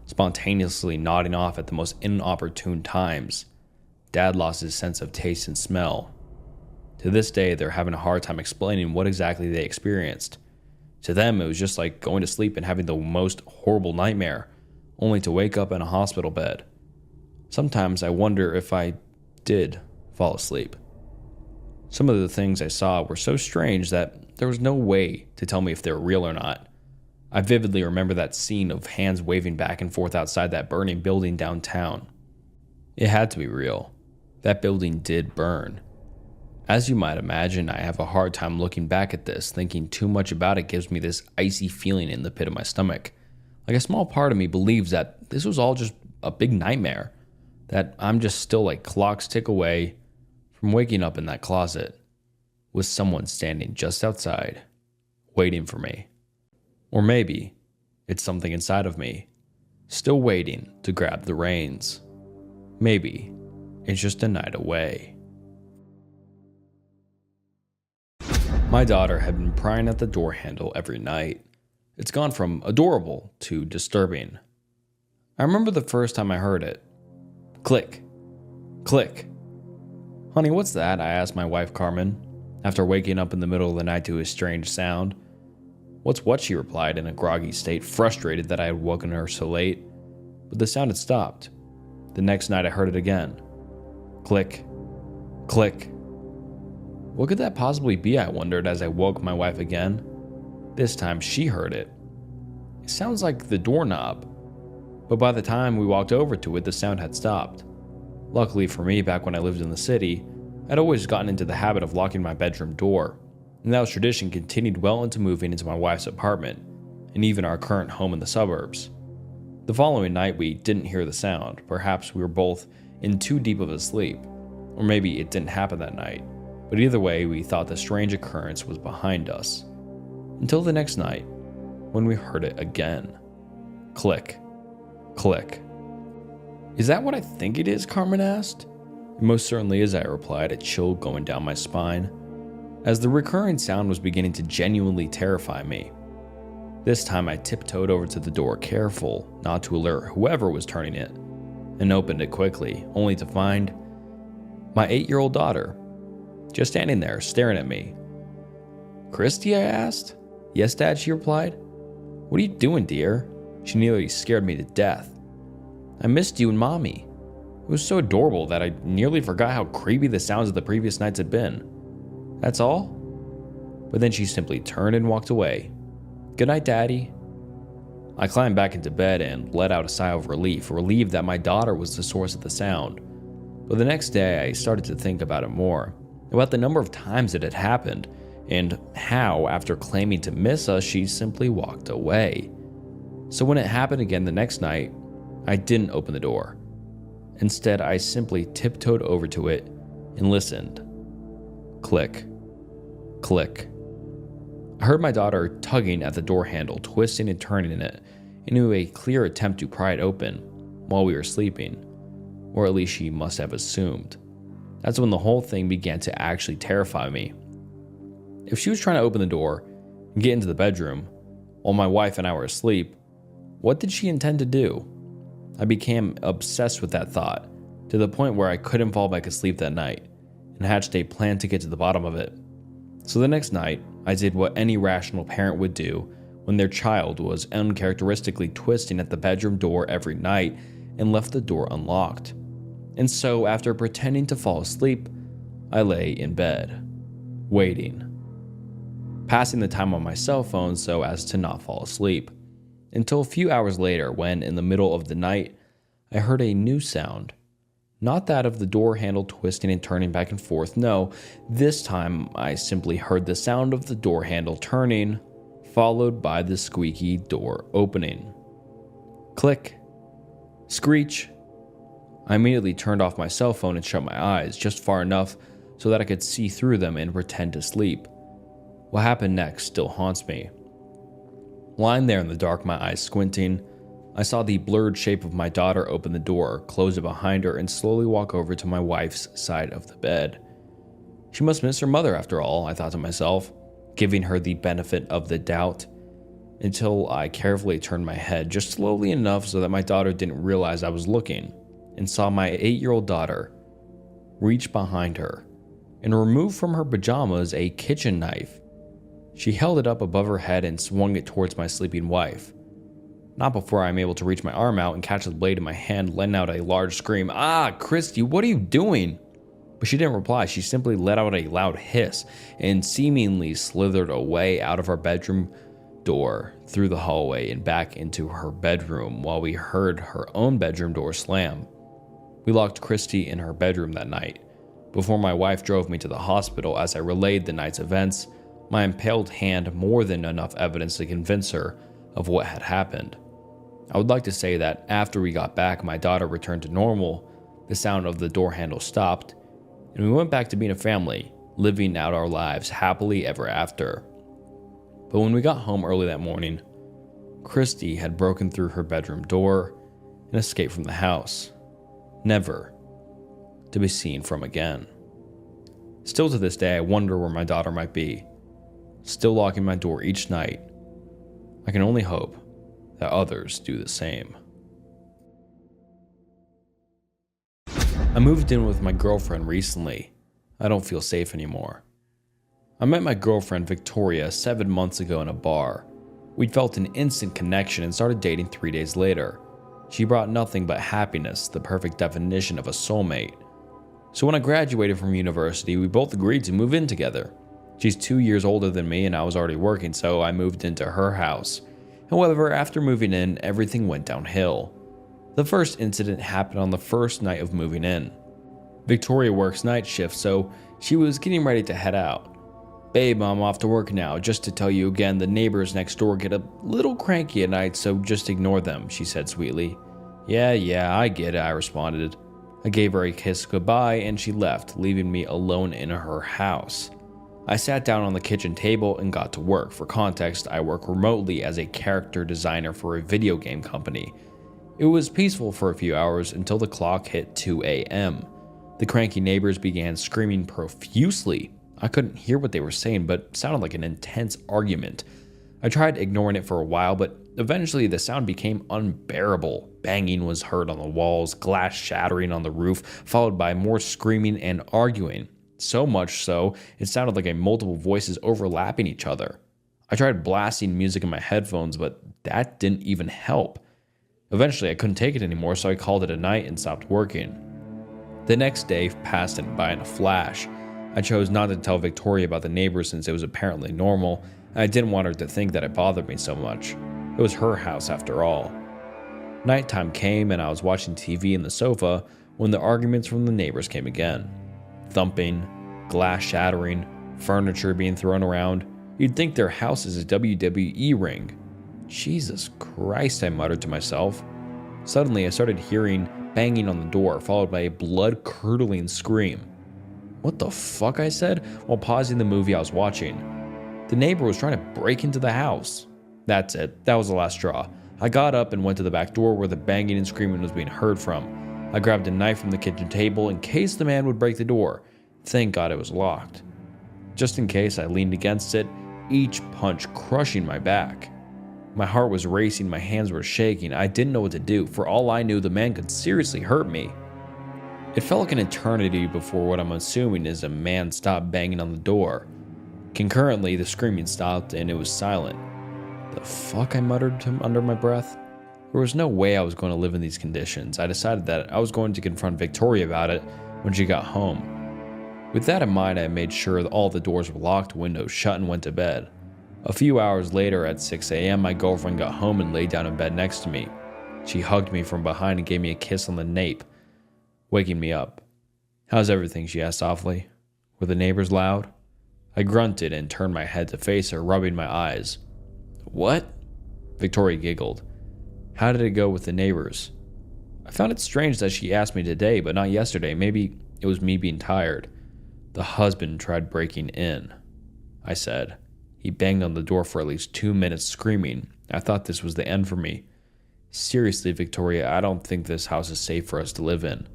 spontaneously nodding off at the most inopportune times. Dad lost his sense of taste and smell. To this day, they're having a hard time explaining what exactly they experienced. To them, it was just like going to sleep and having the most horrible nightmare, only to wake up in a hospital bed. Sometimes I wonder if I did fall asleep. Some of the things I saw were so strange that there was no way to tell me if they were real or not. I vividly remember that scene of hands waving back and forth outside that burning building downtown. It had to be real. That building did burn. As you might imagine, I have a hard time looking back at this. Thinking too much about it gives me this icy feeling in the pit of my stomach. Like a small part of me believes that this was all just a big nightmare. That I'm just still like clocks tick away from waking up in that closet with someone standing just outside, waiting for me. Or maybe it's something inside of me, still waiting to grab the reins. Maybe it's just a night away. My daughter had been prying at the door handle every night. It's gone from adorable to disturbing. I remember the first time I heard it. Click. Click. Honey, what's that? I asked my wife Carmen, after waking up in the middle of the night to a strange sound. What's what? She replied in a groggy state, frustrated that I had woken her so late. But the sound had stopped. The next night I heard it again. Click. Click. What could that possibly be, I wondered as I woke my wife again. This time she heard it. It sounds like the doorknob. But by the time we walked over to it, the sound had stopped. Luckily for me, back when I lived in the city, I'd always gotten into the habit of locking my bedroom door, and that tradition continued well into moving into my wife's apartment, and even our current home in the suburbs. The following night, we didn't hear the sound. Perhaps we were both in too deep of a sleep, or maybe it didn't happen that night, but either way, we thought the strange occurrence was behind us. Until the next night, when we heard it again. Click. Click. "Is that what I think it is?" Carmen asked. "It most certainly is," I replied, a chill going down my spine, as the recurring sound was beginning to genuinely terrify me. This time I tiptoed over to the door, careful not to alert whoever was turning it, and opened it quickly, only to find my 8-year-old daughter just standing there, staring at me. "Christy?" I asked. "Yes, Dad," she replied. "What are you doing, dear?" She nearly scared me to death. "I missed you and Mommy." It was so adorable that I nearly forgot how creepy the sounds of the previous nights had been. "That's all?" But then she simply turned and walked away. "Good night, Daddy." I climbed back into bed and let out a sigh of relief, relieved that my daughter was the source of the sound. But the next day, I started to think about it more, about the number of times it had happened, and how, after claiming to miss us, she simply walked away. So when it happened again the next night, I didn't open the door. Instead, I simply tiptoed over to it and listened. Click. Click. I heard my daughter tugging at the door handle, twisting and turning it into a clear attempt to pry it open while we were sleeping, or at least she must have assumed. That's when the whole thing began to actually terrify me. If she was trying to open the door and get into the bedroom while my wife and I were asleep, what did she intend to do? I became obsessed with that thought, to the point where I couldn't fall back asleep that night, and hatched a plan to get to the bottom of it. So the next night, I did what any rational parent would do when their child was uncharacteristically twisting at the bedroom door every night, and left the door unlocked. And so, after pretending to fall asleep, I lay in bed, waiting, passing the time on my cell phone so as to not fall asleep, until a few hours later when, in the middle of the night, I heard a new sound. Not that of the door handle twisting and turning back and forth, no, this time I simply heard the sound of the door handle turning, followed by the squeaky door opening. Click. Screech. I immediately turned off my cell phone and shut my eyes, just far enough so that I could see through them and pretend to sleep. What happened next still haunts me. Lying there in the dark, my eyes squinting, I saw the blurred shape of my daughter open the door, close it behind her, and slowly walk over to my wife's side of the bed. She must miss her mother after all, I thought to myself, giving her the benefit of the doubt, until I carefully turned my head just slowly enough so that my daughter didn't realize I was looking, and saw my 8-year-old daughter reach behind her and remove from her pajamas a kitchen knife. She held it up above her head and swung it towards my sleeping wife. Not before I'm able to reach my arm out and catch the blade in my hand, letting out a large scream. "Ah, Christy, what are you doing?" But she didn't reply. She simply let out a loud hiss and seemingly slithered away out of our bedroom door, through the hallway and back into her bedroom, while we heard her own bedroom door slam. We locked Christy in her bedroom that night. Before my wife drove me to the hospital, as I relayed the night's events, my impaled hand more than enough evidence to convince her of what had happened. I would like to say that after we got back, my daughter returned to normal, the sound of the door handle stopped, and we went back to being a family, living out our lives happily ever after. But when we got home early that morning, Christy had broken through her bedroom door and escaped from the house, never to be seen from again. Still to this day, I wonder where my daughter might be, still locking my door each night. I can only hope that others do the same. I moved in with my girlfriend recently. I don't feel safe anymore. I met my girlfriend Victoria 7 months ago in a bar. We'd felt an instant connection and started dating 3 days later. She brought nothing but happiness, the perfect definition of a soulmate. So when I graduated from university, we both agreed to move in together. She's 2 years older than me and I was already working, so I moved into her house. However, after moving in, everything went downhill. The first incident happened on the first night of moving in. Victoria works night shift, so she was getting ready to head out. "Babe, I'm off to work now. Just to tell you again, the neighbors next door get a little cranky at night, so just ignore them," she said sweetly. Yeah, I get it," I responded. I gave her a kiss goodbye and she left, leaving me alone in her house. I sat down on the kitchen table and got to work. For context, I work remotely as a character designer for a video game company. It was peaceful for a few hours until the clock hit 2 a.m. The cranky neighbors began screaming profusely. I couldn't hear what they were saying, but it sounded like an intense argument. I tried ignoring it for a while, but eventually the sound became unbearable. Banging was heard on the walls, glass shattering on the roof, followed by more screaming and arguing. So much so, it sounded like multiple voices overlapping each other. I tried blasting music in my headphones, but that didn't even help. Eventually, I couldn't take it anymore, so I called it a night and stopped working. The next day passed by in a flash. I chose not to tell Victoria about the neighbors since it was apparently normal, and I didn't want her to think that it bothered me so much. It was her house after all. Nighttime came and I was watching TV in the sofa when the arguments from the neighbors came again. Thumping, glass shattering, furniture being thrown around. You'd think their house is a WWE ring. Jesus Christ, I muttered to myself. Suddenly I started hearing banging on the door, followed by a blood-curdling scream. "What the fuck?" I said, while pausing the movie I was watching. The neighbor was trying to break into the house. That's it. That was the last straw. I got up and went to the back door where the banging and screaming was being heard from. I grabbed a knife from the kitchen table in case the man would break the door. Thank God it was locked. Just in case, I leaned against it, each punch crushing my back. My heart was racing, my hands were shaking. I didn't know what to do. For all I knew, the man could seriously hurt me. It felt like an eternity before what I'm assuming is a man stopped banging on the door. Concurrently, the screaming stopped and it was silent. "The fuck?" I muttered to him under my breath. There was no way I was going to live in these conditions. I decided that I was going to confront Victoria about it when she got home. With that in mind, I made sure that all the doors were locked, windows shut, and went to bed. A few hours later at 6 a.m., my girlfriend got home and laid down in bed next to me. She hugged me from behind and gave me a kiss on the nape, waking me up. "How's everything?" she asked softly. "Were the neighbors loud?" I grunted and turned my head to face her, rubbing my eyes. "What?" Victoria giggled. "How did it go with the neighbors?" I found it strange that she asked me today, but not yesterday. Maybe it was me being tired. "The husband tried breaking in," I said. "He banged on the door for at least 2 minutes screaming. I thought this was the end for me. Seriously, Victoria, I don't think this house is safe for us to live in."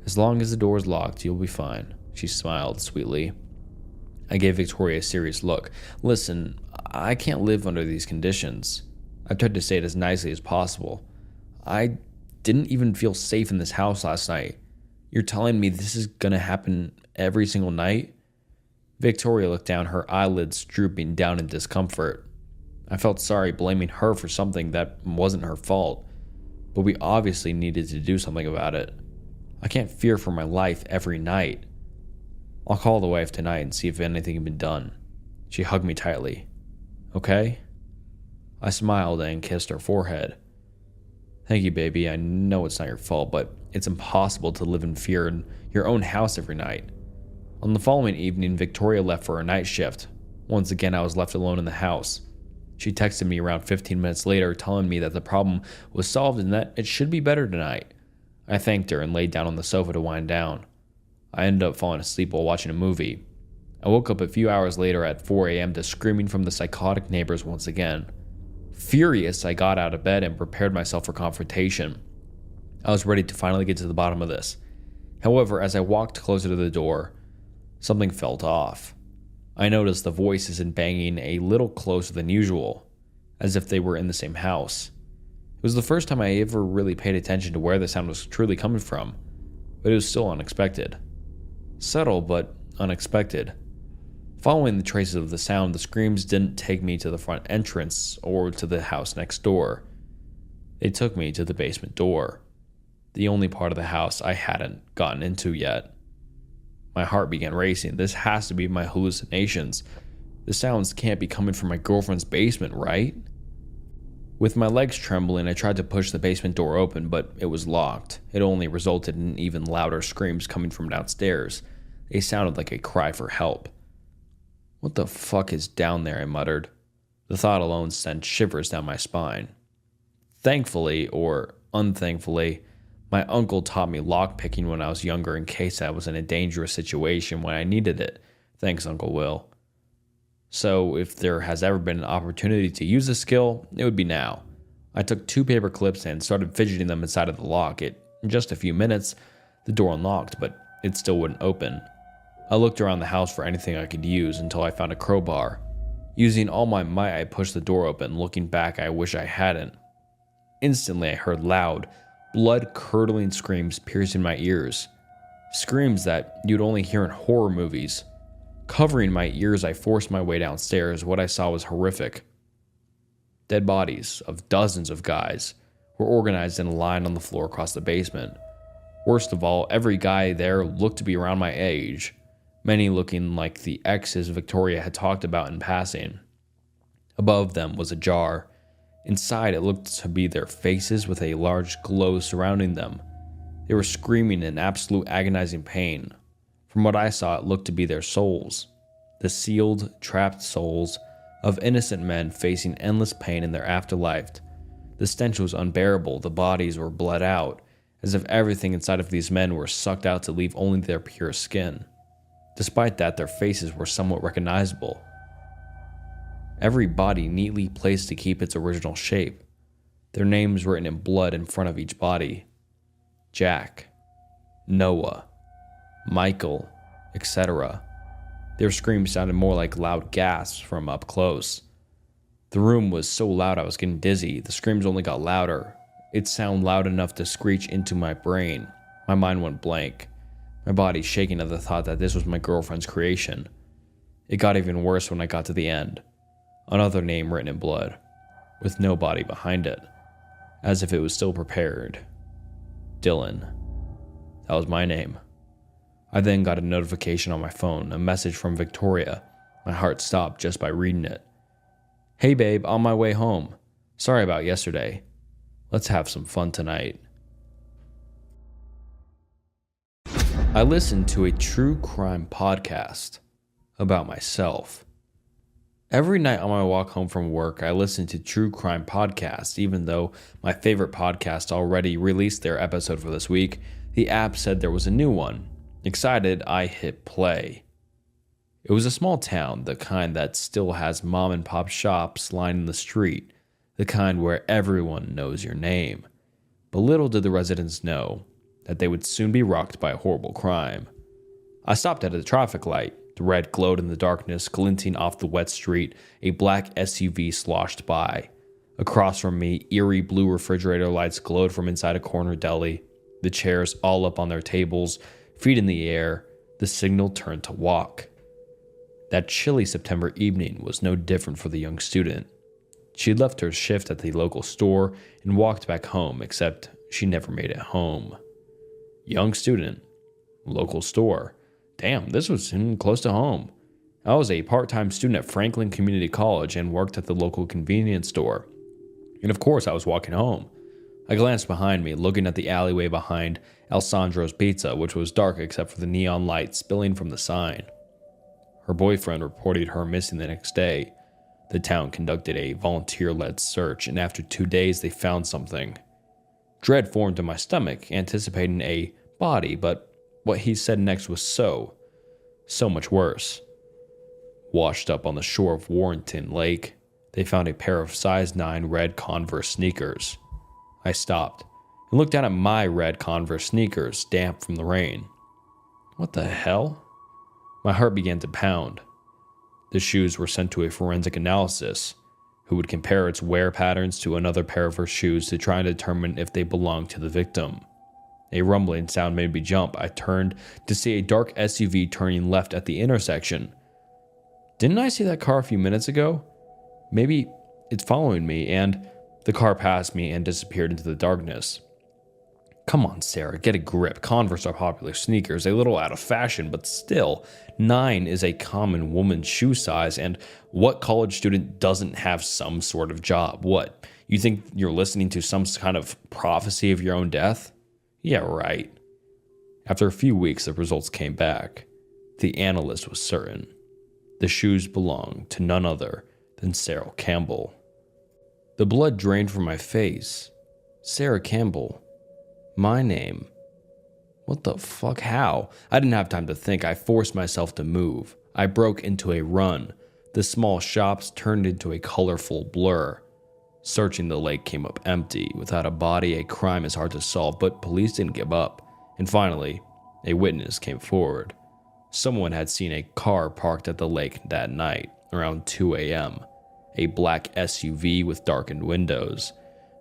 "As long as the door is locked, you'll be fine," she smiled sweetly. I gave Victoria a serious look. "Listen, I can't live under these conditions." I tried to say it as nicely as possible. "I didn't even feel safe in this house last night. You're telling me this is gonna happen every single night?" Victoria looked down, her eyelids drooping down in discomfort. I felt sorry blaming her for something that wasn't her fault, but we obviously needed to do something about it. I can't fear for my life every night. "I'll call the wife tonight and see if anything can be done." She hugged me tightly. "Okay?" I smiled and kissed her forehead. "Thank you, baby. I know it's not your fault, but it's impossible to live in fear in your own house every night." On the following evening, Victoria left for her night shift. Once again, I was left alone in the house. She texted me around 15 minutes later, telling me that the problem was solved and that it should be better tonight. I thanked her and laid down on the sofa to wind down. I ended up falling asleep while watching a movie. I woke up a few hours later at 4 a.m. to screaming from the psychotic neighbors once again. Furious, I got out of bed and prepared myself for confrontation. I was ready to finally get to the bottom of this. However, as I walked closer to the door, something felt off. I noticed the voices and banging a little closer than usual, as if they were in the same house. It was the first time I ever really paid attention to where the sound was truly coming from, but it was still unexpected. Subtle, but unexpected. Following the traces of the sound, the screams didn't take me to the front entrance or to the house next door. They took me to the basement door, the only part of the house I hadn't gotten into yet. My heart began racing. This has to be my hallucinations. The sounds can't be coming from my girlfriend's basement, right? With my legs trembling, I tried to push the basement door open, but it was locked. It only resulted in even louder screams coming from downstairs. They sounded like a cry for help. "What the fuck is down there?" I muttered. The thought alone sent shivers down my spine. Thankfully, or unthankfully, my uncle taught me lockpicking when I was younger in case I was in a dangerous situation when I needed it. Thanks, Uncle Will. So if there has ever been an opportunity to use this skill, it would be now. I took 2 paper clips and started fidgeting them inside of the lock. In just a few minutes, the door unlocked, but it still wouldn't open. I looked around the house for anything I could use until I found a crowbar. Using all my might, I pushed the door open. Looking back, I wish I hadn't. Instantly, I heard loud, blood-curdling screams piercing my ears. Screams that you'd only hear in horror movies. Covering my ears, I forced my way downstairs. What I saw was horrific. Dead bodies of dozens of guys were organized in a line on the floor across the basement. Worst of all, every guy there looked to be around my age, many looking like the exes Victoria had talked about in passing. Above them was a jar. Inside, it looked to be their faces with a large glow surrounding them. They were screaming in absolute agonizing pain. From what I saw, it looked to be their souls. The sealed, trapped souls of innocent men facing endless pain in their afterlife. The stench was unbearable. The bodies were bled out, as if everything inside of these men were sucked out to leave only their pure skin. Despite that, their faces were somewhat recognizable. Every body neatly placed to keep its original shape. Their names written in blood in front of each body. Jack, Noah, Michael, etc. Their screams sounded more like loud gasps from up close. The room was so loud I was getting dizzy. The screams only got louder. It sounded loud enough to screech into my brain. My mind went blank, my body shaking at the thought that this was my girlfriend's creation. It got even worse when I got to the end. Another name written in blood, with no body behind it, as if it was still prepared. Dylan. That was my name. I then got a notification on my phone, a message from Victoria. My heart stopped just by reading it. "Hey babe, on my way home. Sorry about yesterday. Let's have some fun tonight." I listened to a true crime podcast about myself. Every night on my walk home from work, I listen to true crime podcasts. Even though my favorite podcast already released their episode for this week, the app said there was a new one. Excited, I hit play. It was a small town, the kind that still has mom and pop shops lining the street, the kind where everyone knows your name. But little did the residents know that they would soon be rocked by a horrible crime. I stopped at a traffic light. The red glowed in the darkness, glinting off the wet street. A black SUV sloshed by. Across from me, eerie blue refrigerator lights glowed from inside a corner deli. The chairs all up on their tables, feet in the air. The signal turned to walk. That chilly September evening was no different for the young student. She had left her shift at the local store and walked back home, except she never made it home. Young student, local store. Damn, this was close to home. I was a part-time student at Franklin Community College and worked at the local convenience store. And of course, I was walking home. I glanced behind me, looking at the alleyway behind Alessandro's Pizza, which was dark except for the neon light spilling from the sign. Her boyfriend reported her missing the next day. The town conducted a volunteer-led search, and after 2 days, they found something. Dread formed in my stomach, anticipating a body, but what he said next was so much worse. Washed up on the shore of Warrenton Lake, they found a pair of size 9 red Converse sneakers. I stopped and looked down at my red Converse sneakers, damp from the rain. What the hell? My heart began to pound. The shoes were sent to a forensic analysis, who would compare its wear patterns to another pair of her shoes to try and determine if they belonged to the victim. A rumbling sound made me jump. I turned to see a dark SUV turning left at the intersection. Didn't I see that car a few minutes ago? Maybe it's following me, and the car passed me and disappeared into the darkness. Come on, Sarah, get a grip. Converse are popular sneakers, a little out of fashion, but still, 9 is a common woman's shoe size, and what college student doesn't have some sort of job? What, You think you're listening to some kind of prophecy of your own death? Yeah, right. After a few weeks, the results came back. The analyst was certain. The shoes belonged to none other than Sarah Campbell. The blood drained from my face. Sarah Campbell. My name. What the fuck? How? I didn't have time to think. I forced myself to move. I broke into a run. The small shops turned into a colorful blur. Searching the lake came up empty. Without a body, a crime is hard to solve, but police didn't give up. And finally, a witness came forward. Someone had seen a car parked at the lake that night, around 2 a.m. A black SUV with darkened windows.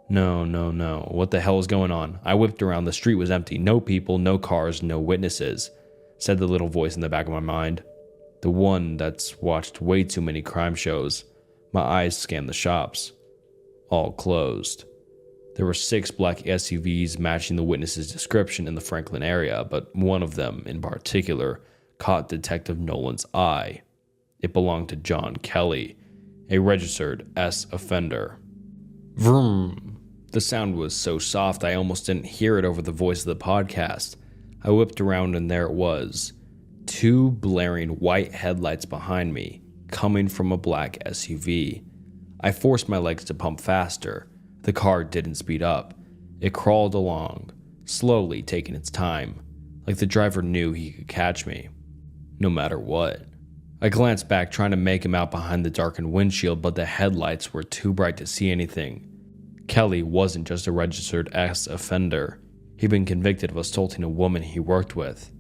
No. What the hell is going on? I whipped around. The street was empty. No people, no cars, no witnesses, said the little voice in the back of my mind. The one that's watched way too many crime shows. My eyes scanned the shops. All closed. There were 6 black SUVs matching the witness's description in the Franklin area, but one of them in particular caught Detective Nolan's eye. It belonged to John Kelly, a registered S offender. Vroom. The sound was so soft I almost didn't hear it over the voice of the podcast. I whipped around and there it was. 2 blaring white headlights behind me, coming from a black SUV. I forced my legs to pump faster. The car didn't speed up. It crawled along, slowly taking its time, like the driver knew he could catch me, no matter what. I glanced back, trying to make him out behind the darkened windshield, but the headlights were too bright to see anything. Kelly wasn't just a registered ex-offender. He'd been convicted of assaulting a woman he worked with,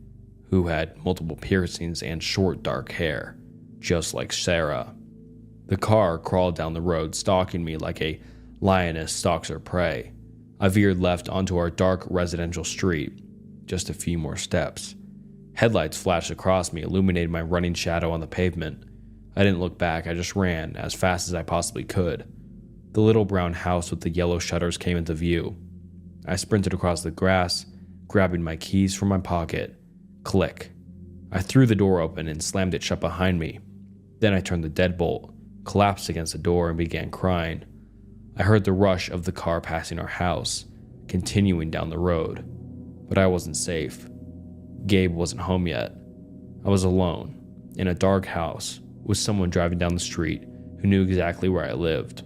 who had multiple piercings and short dark hair, just like Sarah. The car crawled down the road, stalking me like a lioness stalks her prey. I veered left onto our dark residential street. Just a few more steps. Headlights flashed across me, illuminating my running shadow on the pavement. I didn't look back, I just ran as fast as I possibly could. The little brown house with the yellow shutters came into view. I sprinted across the grass, grabbing my keys from my pocket. Click. I threw the door open and slammed it shut behind me. Then I turned the deadbolt, collapsed against the door, and began crying. I heard the rush of the car passing our house, continuing down the road. But I wasn't safe. Gabe wasn't home yet. I was alone, in a dark house, with someone driving down the street who knew exactly where I lived.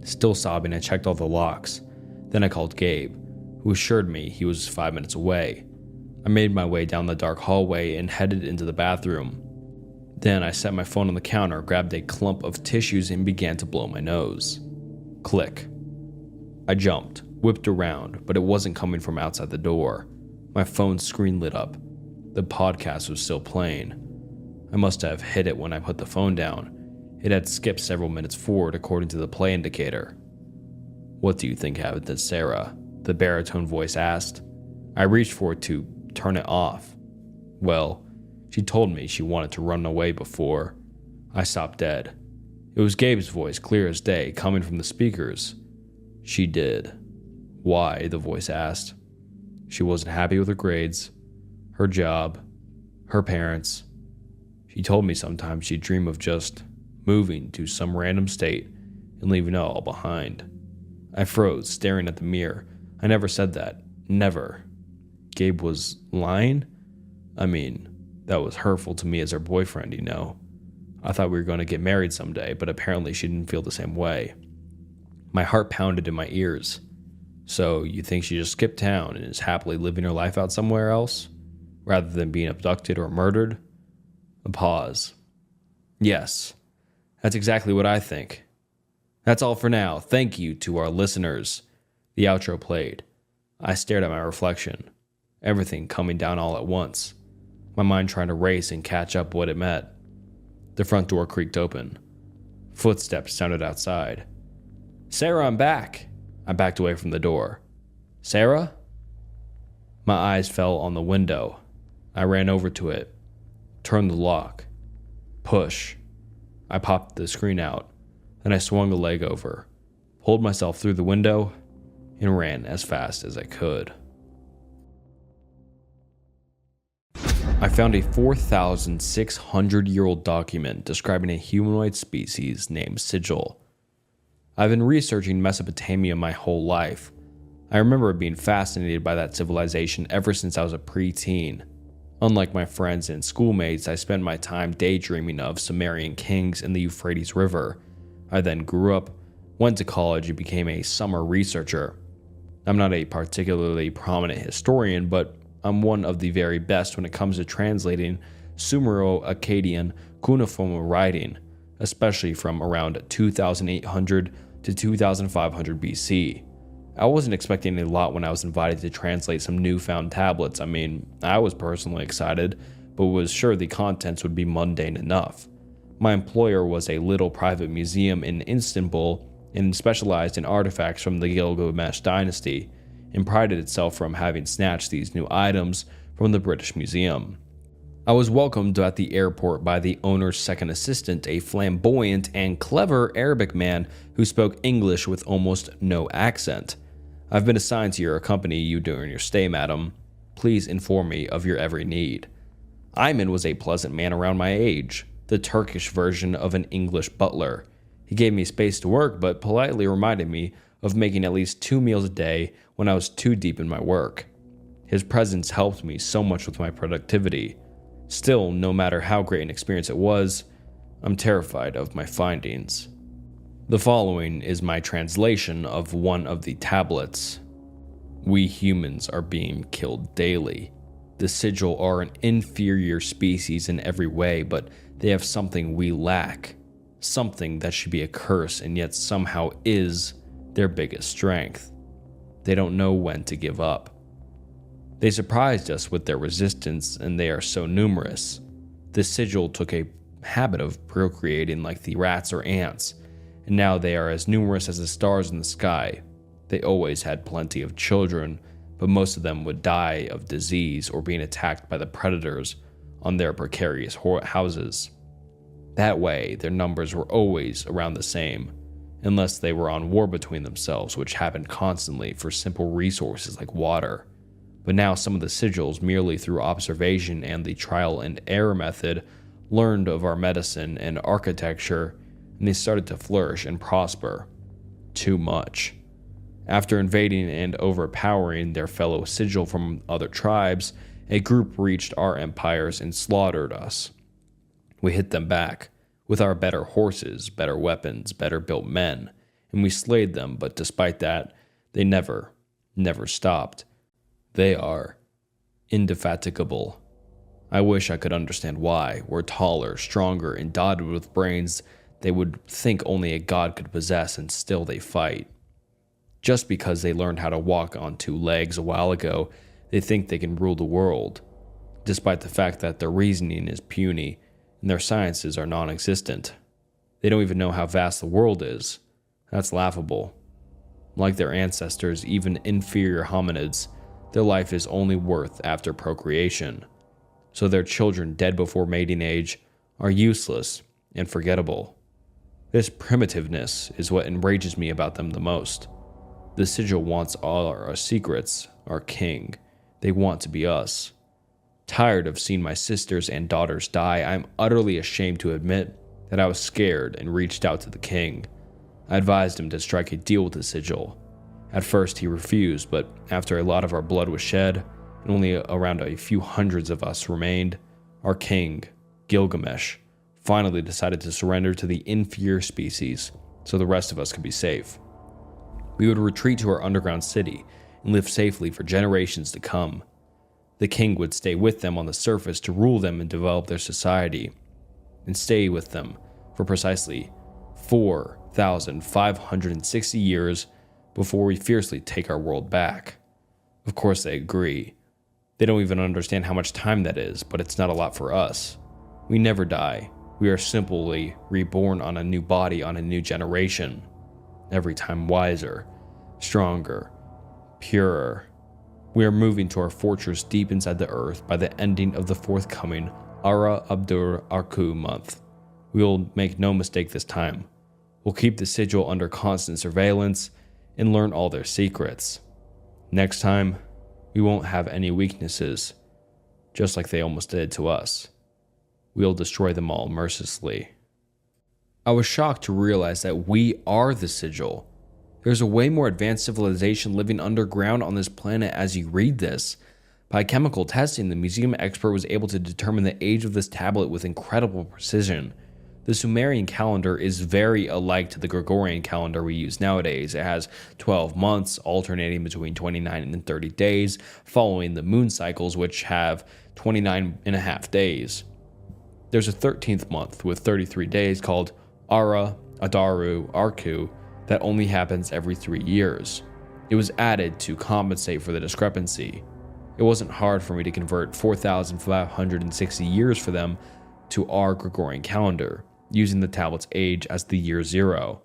Still sobbing, I checked all the locks. Then I called Gabe, who assured me he was 5 minutes away. I made my way down the dark hallway and headed into the bathroom. Then I set my phone on the counter, grabbed a clump of tissues, and began to blow my nose. Click. I jumped, whipped around, but it wasn't coming from outside the door. My phone's screen lit up. The podcast was still playing. I must have hit it when I put the phone down. It had skipped several minutes forward according to the play indicator. "What do you think happened to Sarah?" the baritone voice asked. I reached for it to turn it off. Well, she told me she wanted to run away before. I stopped dead. It was Gabe's voice, clear as day, coming from the speakers. "She did." "Why?" the voice asked. "She wasn't happy with her grades, her job, her parents. She told me sometimes she'd dream of just moving to some random state and leaving it all behind." I froze, staring at the mirror. I never said that. Never. Gabe was lying? I mean, that was hurtful to me as her boyfriend, you know. I thought we were going to get married someday, but apparently she didn't feel the same way. My heart pounded in my ears. "So you think she just skipped town and is happily living her life out somewhere else, rather than being abducted or murdered?" A pause. "Yes, that's exactly what I think. That's all for now. Thank you to our listeners." The outro played. I stared at my reflection, everything coming down all at once, my mind trying to race and catch up what it meant. The front door creaked open. Footsteps sounded outside. "Sarah, I'm back." I backed away from the door. "Sarah?" My eyes fell on the window. I ran over to it, turned the lock. Push. I popped the screen out, then I swung the leg over, pulled myself through the window, and ran as fast as I could. I found a 4,600-year-old document describing a humanoid species named Sigil. I've been researching Mesopotamia my whole life. I remember being fascinated by that civilization ever since I was a preteen. Unlike my friends and schoolmates, I spent my time daydreaming of Sumerian kings in the Euphrates River. I then grew up, went to college, and became a summer researcher. I'm not a particularly prominent historian, but I'm one of the very best when it comes to translating Sumero-Akkadian cuneiform writing, especially from around 2800 to 2500 BC. I wasn't expecting a lot when I was invited to translate some newfound tablets. I mean, I was personally excited, but was sure the contents would be mundane enough. My employer was a little private museum in Istanbul and specialized in artifacts from the Gilgamesh dynasty, and prided itself from having snatched these new items from the British Museum. I was welcomed at the airport by the owner's second assistant, a flamboyant and clever Arabic man who spoke English with almost no accent. "I've been assigned to accompany you during your stay, madam. Please inform me of your every need." Ayman was a pleasant man around my age, the Turkish version of an English butler. He gave me space to work, but politely reminded me of making at least 2 meals a day when I was too deep in my work. His presence helped me so much with my productivity. Still, no matter how great an experience it was, I'm terrified of my findings. The following is my translation of one of the tablets. "We humans are being killed daily. The sigil are an inferior species in every way, but they have something we lack. Something that should be a curse and yet somehow is their biggest strength. They don't know when to give up. They surprised us with their resistance, and they are so numerous. The sigil took a habit of procreating like the rats or ants, and now they are as numerous as the stars in the sky. They always had plenty of children, but most of them would die of disease or being attacked by the predators on their precarious houses. That way, their numbers were always around the same, unless they were on war between themselves, which happened constantly for simple resources like water. But now some of the sigils, merely through observation and the trial and error method, learned of our medicine and architecture, and they started to flourish and prosper. Too much. After invading and overpowering their fellow sigil from other tribes, a group reached our empires and slaughtered us. We hit them back, with our better horses, better weapons, better built men, and we slayed them, but despite that, they never stopped. They are indefatigable. I wish I could understand why. We're taller, stronger, and dotted with brains they would think only a god could possess, and still they fight. Just because they learned how to walk on 2 legs a while ago, they think they can rule the world, despite the fact that their reasoning is puny and their sciences are non-existent. They don't even know how vast the world is. That's laughable. Like their ancestors, even inferior hominids, their life is only worth after procreation. So their children dead before mating age are useless and forgettable. This primitiveness is what enrages me about them the most. The sigil wants all our secrets, our king. They want to be us. Tired of seeing my sisters and daughters die, I'm utterly ashamed to admit that I was scared and reached out to the king. I advised him to strike a deal with the sigil. At first he refused, but after a lot of our blood was shed, and only around a few hundreds of us remained, our king, Gilgamesh, finally decided to surrender to the inferior species so the rest of us could be safe. We would retreat to our underground city and live safely for generations to come. The king would stay with them on the surface to rule them and develop their society, and stay with them for precisely 4,560 years before we fiercely take our world back. Of course they agree. They don't even understand how much time that is, but it's not a lot for us. We never die. We are simply reborn on a new body on a new generation. Every time wiser, stronger, purer. We are moving to our fortress deep inside the earth by the ending of the forthcoming Ara Abdur Arku month. We will make no mistake this time. We'll keep the sigil under constant surveillance and learn all their secrets. Next time, we won't have any weaknesses, just like they almost did to us. We'll destroy them all mercilessly. I was shocked to realize that we are the sigil. There's a way more advanced civilization living underground on this planet as you read this. By chemical testing, the museum expert was able to determine the age of this tablet with incredible precision. The Sumerian calendar is very alike to the Gregorian calendar we use nowadays. It has 12 months, alternating between 29 and 30 days, following the moon cycles, which have 29 and a half days. There's a 13th month with 33 days called Ara, Adaru, Arku that only happens every 3 years. It was added to compensate for the discrepancy. It wasn't hard for me to convert 4,560 years for them to our Gregorian calendar, using the tablet's age as the year 0.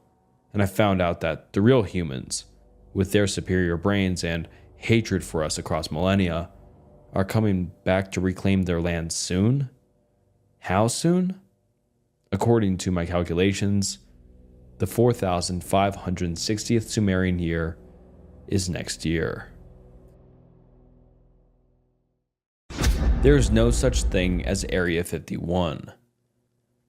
And I found out that the real humans, with their superior brains and hatred for us across millennia, are coming back to reclaim their land soon? How soon? According to my calculations, the 4,560th Sumerian year is next year. There is no such thing as Area 51.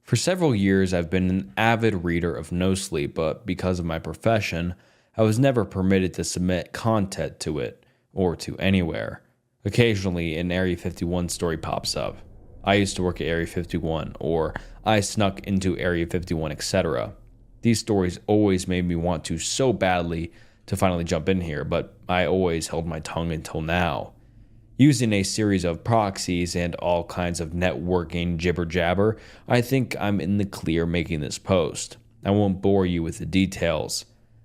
For several years, I've been an avid reader of No Sleep, but because of my profession, I was never permitted to submit content to it, or to anywhere. Occasionally, an Area 51 story pops up. I used to work at Area 51, or I snuck into Area 51, etc. These stories always made me want to so badly to finally jump in here, but I always held my tongue until now. Using a series of proxies and all kinds of networking jibber-jabber, I think I'm in the clear making this post. I won't bore you with the details.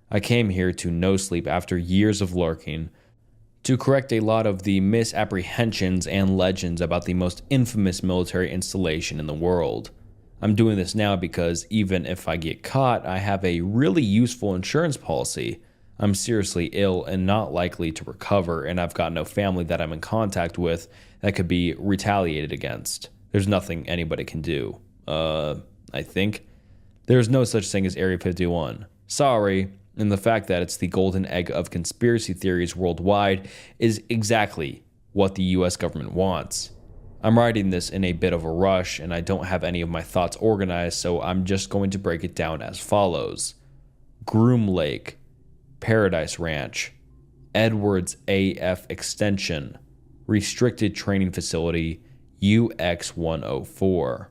I came here to No Sleep after years of lurking, to correct a lot of the misapprehensions and legends about the most infamous military installation in the world. I'm doing this now because even if I get caught, I have a really useful insurance policy. I'm seriously ill and not likely to recover, and I've got no family that I'm in contact with that could be retaliated against. There's nothing anybody can do. I think. There's no such thing as Area 51. Sorry, and the fact that it's the golden egg of conspiracy theories worldwide is exactly what the US government wants. I'm writing this in a bit of a rush, and I don't have any of my thoughts organized, so I'm just going to break it down as follows. Groom Lake, Paradise Ranch, Edwards AF Extension, Restricted Training Facility, UX-104.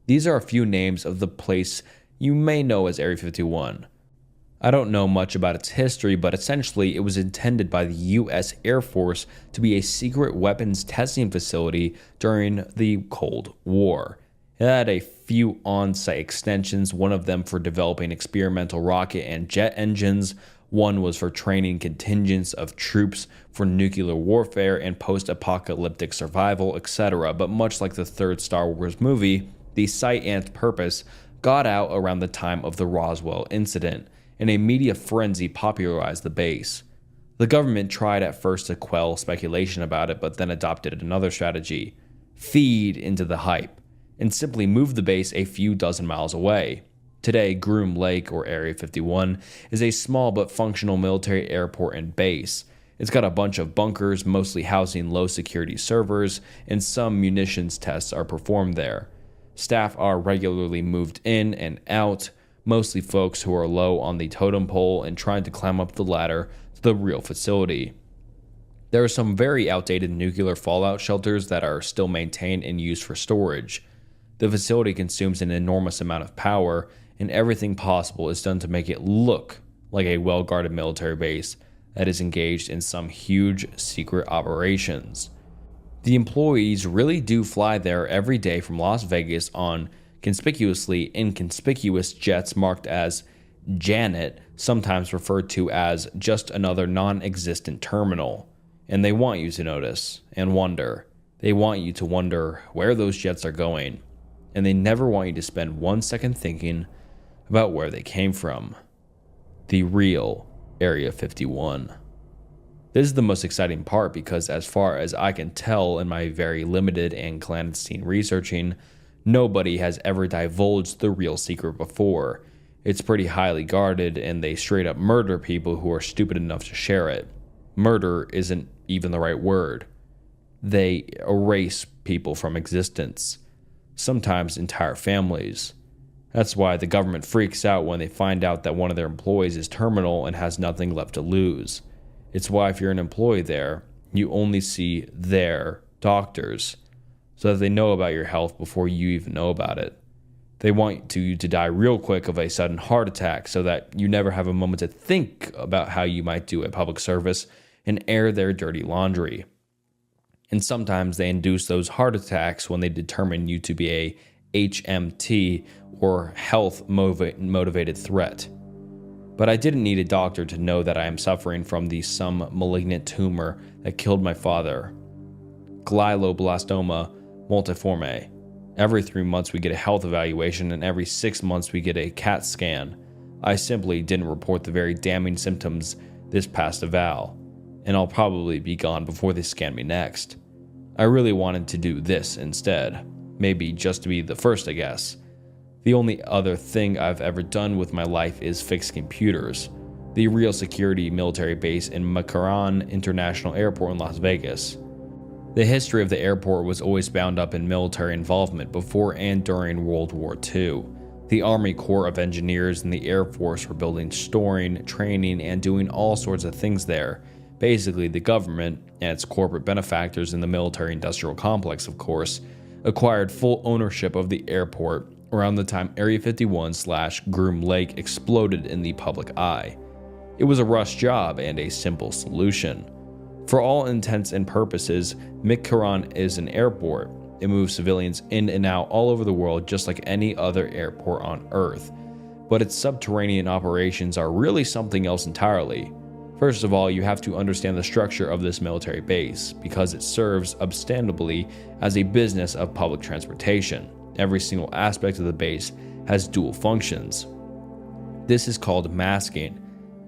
These are a few names of the place you may know as Area 51. I don't know much about its history, but essentially it was intended by the US Air Force to be a secret weapons testing facility during the Cold War. It had a few on-site extensions, one of them for developing experimental rocket and jet engines. One was for training contingents of troops for nuclear warfare and post-apocalyptic survival, etc. But much like the third Star Wars movie, the site and purpose got out around the time of the Roswell incident, and a media frenzy popularized the base. The government tried at first to quell speculation about it, but then adopted another strategy: feed into the hype, and simply move the base a few dozen miles away. Today, Groom Lake, or Area 51, is a small but functional military airport and base. It's got a bunch of bunkers, mostly housing low-security servers, and some munitions tests are performed there. Staff are regularly moved in and out, mostly folks who are low on the totem pole and trying to climb up the ladder to the real facility. There are some very outdated nuclear fallout shelters that are still maintained and used for storage. The facility consumes an enormous amount of power, and everything possible is done to make it look like a well-guarded military base that is engaged in some huge secret operations. The employees really do fly there every day from Las Vegas on conspicuously inconspicuous jets marked as Janet, sometimes referred to as just another non-existent terminal. And they want you to notice and wonder. They want you to wonder where those jets are going. And they never want you to spend 1 second thinking about where they came from. The real Area 51. This is the most exciting part because, as far as I can tell in my very limited and clandestine researching, nobody has ever divulged the real secret before. It's pretty highly guarded, and they straight up murder people who are stupid enough to share it. Murder isn't even the right word. They erase people from existence, sometimes entire families. That's why the government freaks out when they find out that one of their employees is terminal and has nothing left to lose. It's why if you're an employee there, you only see their doctors, so that they know about your health before you even know about it. They want you to die real quick of a sudden heart attack so that you never have a moment to think about how you might do a public service and air their dirty laundry. And sometimes they induce those heart attacks when they determine you to be a HMT, or health motivated threat. But I didn't need a doctor to know that I am suffering from some malignant tumor that killed my father, glioblastoma multiforme. Every 3 months we get a health evaluation, and every 6 months we get a CAT scan. I simply didn't report the very damning symptoms this past eval, and I'll probably be gone before they scan me next. I really wanted to do this instead. Maybe just to be the first, I guess. The only other thing I've ever done with my life is fix computers. The real security military base in McCarran International Airport in Las Vegas. The history of the airport was always bound up in military involvement before and during World War II. The Army Corps of Engineers and the Air Force were building, storing, training, and doing all sorts of things there. Basically, the government, and its corporate benefactors in the military-industrial complex, of course, acquired full ownership of the airport around the time Area 51/Groom Lake exploded in the public eye. It was a rush job and a simple solution. For all intents and purposes, McCarran is an airport. It moves civilians in and out all over the world just like any other airport on Earth. But its subterranean operations are really something else entirely. First of all, you have to understand the structure of this military base, because it serves ostensibly as a business of public transportation. Every single aspect of the base has dual functions. This is called masking,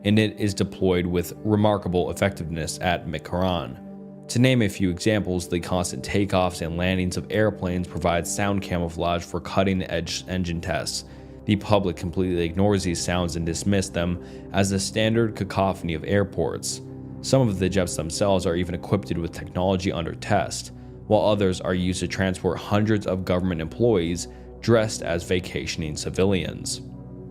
and it is deployed with remarkable effectiveness at McCarran. To name a few examples, the constant takeoffs and landings of airplanes provide sound camouflage for cutting-edge engine tests. The public completely ignores these sounds and dismiss them as the standard cacophony of airports. Some of the jets themselves are even equipped with technology under test, while others are used to transport hundreds of government employees dressed as vacationing civilians.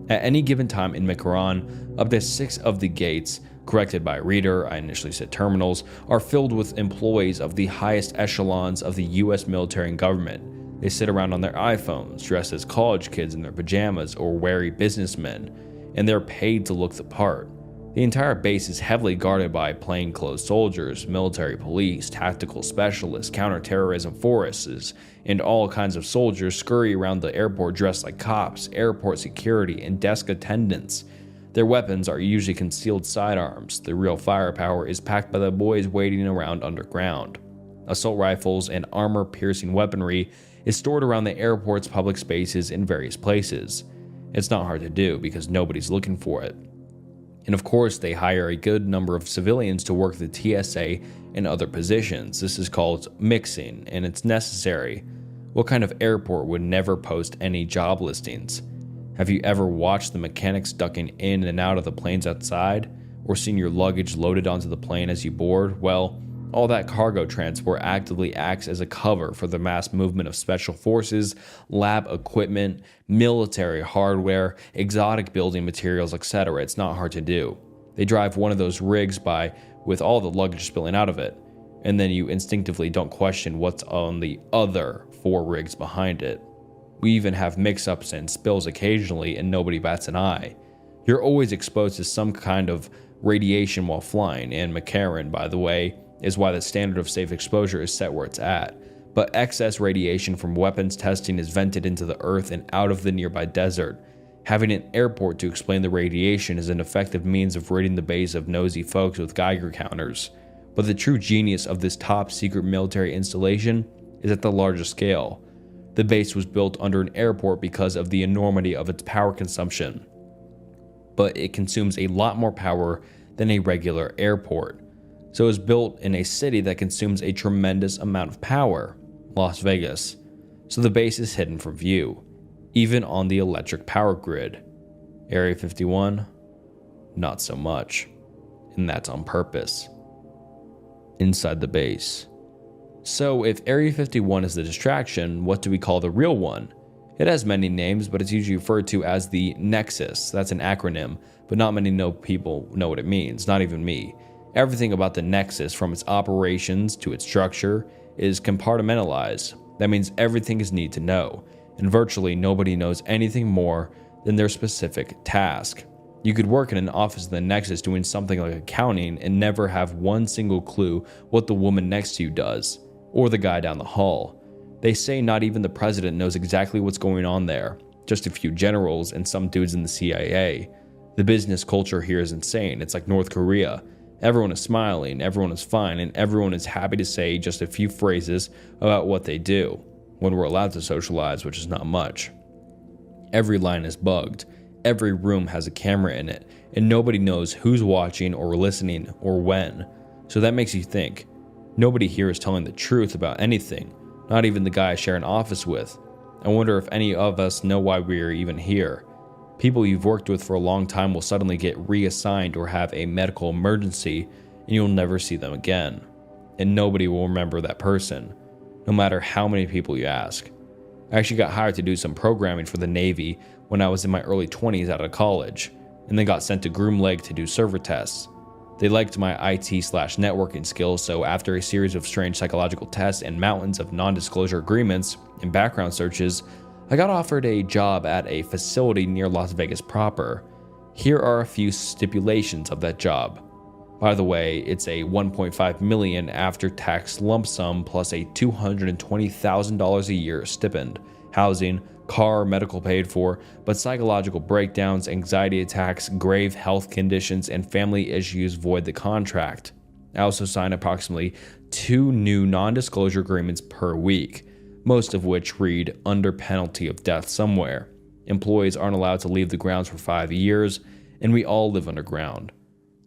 At any given time in McCarran, up to 6 of the gates, corrected by reader, I initially said terminals, are filled with employees of the highest echelons of the US military and government. They sit around on their iPhones, dressed as college kids in their pajamas or wary businessmen, and they're paid to look the part. The entire base is heavily guarded by plainclothes soldiers, military police, tactical specialists, counterterrorism forces, and all kinds of soldiers scurry around the airport dressed like cops, airport security, and desk attendants. Their weapons are usually concealed sidearms. The real firepower is packed by the boys waiting around underground. Assault rifles and armor-piercing weaponry is stored around the airport's public spaces in various places. It's not hard to do because nobody's looking for it. And of course, they hire a good number of civilians to work the TSA and other positions. This is called mixing, and it's necessary. What kind of airport would never post any job listings? Have you ever watched the mechanics ducking in and out of the planes outside, or seen your luggage loaded onto the plane as you board? Well, all that cargo transport actively acts as a cover for the mass movement of special forces, lab equipment, military hardware, exotic building materials, etc. It's not hard to do. They drive one of those rigs by with all the luggage spilling out of it, and then you instinctively don't question what's on the other 4 rigs behind it. We even have mix-ups and spills occasionally, and nobody bats an eye. You're always exposed to some kind of radiation while flying, and McCarran, by the way, is why the standard of safe exposure is set where it's at. But excess radiation from weapons testing is vented into the earth and out of the nearby desert. Having an airport to explain the radiation is an effective means of ridding the base of nosy folks with Geiger counters. But the true genius of this top-secret military installation is at the larger scale. The base was built under an airport because of the enormity of its power consumption. But it consumes a lot more power than a regular airport. So it was built in a city that consumes a tremendous amount of power, Las Vegas. So the base is hidden from view, even on the electric power grid. Area 51, not so much. And that's on purpose. Inside the base. So if Area 51 is the distraction, what do we call the real one? It has many names, but it's usually referred to as the Nexus. That's an acronym, but not many people know what it means, not even me. Everything about the Nexus, from its operations to its structure, is compartmentalized. That means everything is need to know, and virtually nobody knows anything more than their specific task. You could work in an office in the Nexus doing something like accounting and never have one single clue what the woman next to you does, or the guy down the hall. They say not even the president knows exactly what's going on there, just a few generals and some dudes in the CIA. The business culture here is insane. It's like North Korea. Everyone is smiling, everyone is fine, and everyone is happy to say just a few phrases about what they do, when we're allowed to socialize, which is not much. Every line is bugged. Every room has a camera in it, and nobody knows who's watching or listening or when. So that makes you think. Nobody here is telling the truth about anything, not even the guy I share an office with. I wonder if any of us know why we are even here. People you've worked with for a long time will suddenly get reassigned or have a medical emergency, and you'll never see them again. And nobody will remember that person, no matter how many people you ask. I actually got hired to do some programming for the Navy when I was in my early 20s out of college, and then got sent to Groom Lake to do server tests. They liked my IT/networking skills, so after a series of strange psychological tests and mountains of non-disclosure agreements and background searches, I got offered a job at a facility near Las Vegas proper. Here are a few stipulations of that job. By the way, it's a $1.5 million after-tax lump sum plus a $220,000 a year stipend, housing, car, medical paid for, but psychological breakdowns, anxiety attacks, grave health conditions, and family issues void the contract. I also sign approximately 2 new non-disclosure agreements per week, most of which read under penalty of death somewhere. Employees aren't allowed to leave the grounds for 5 years, and we all live underground.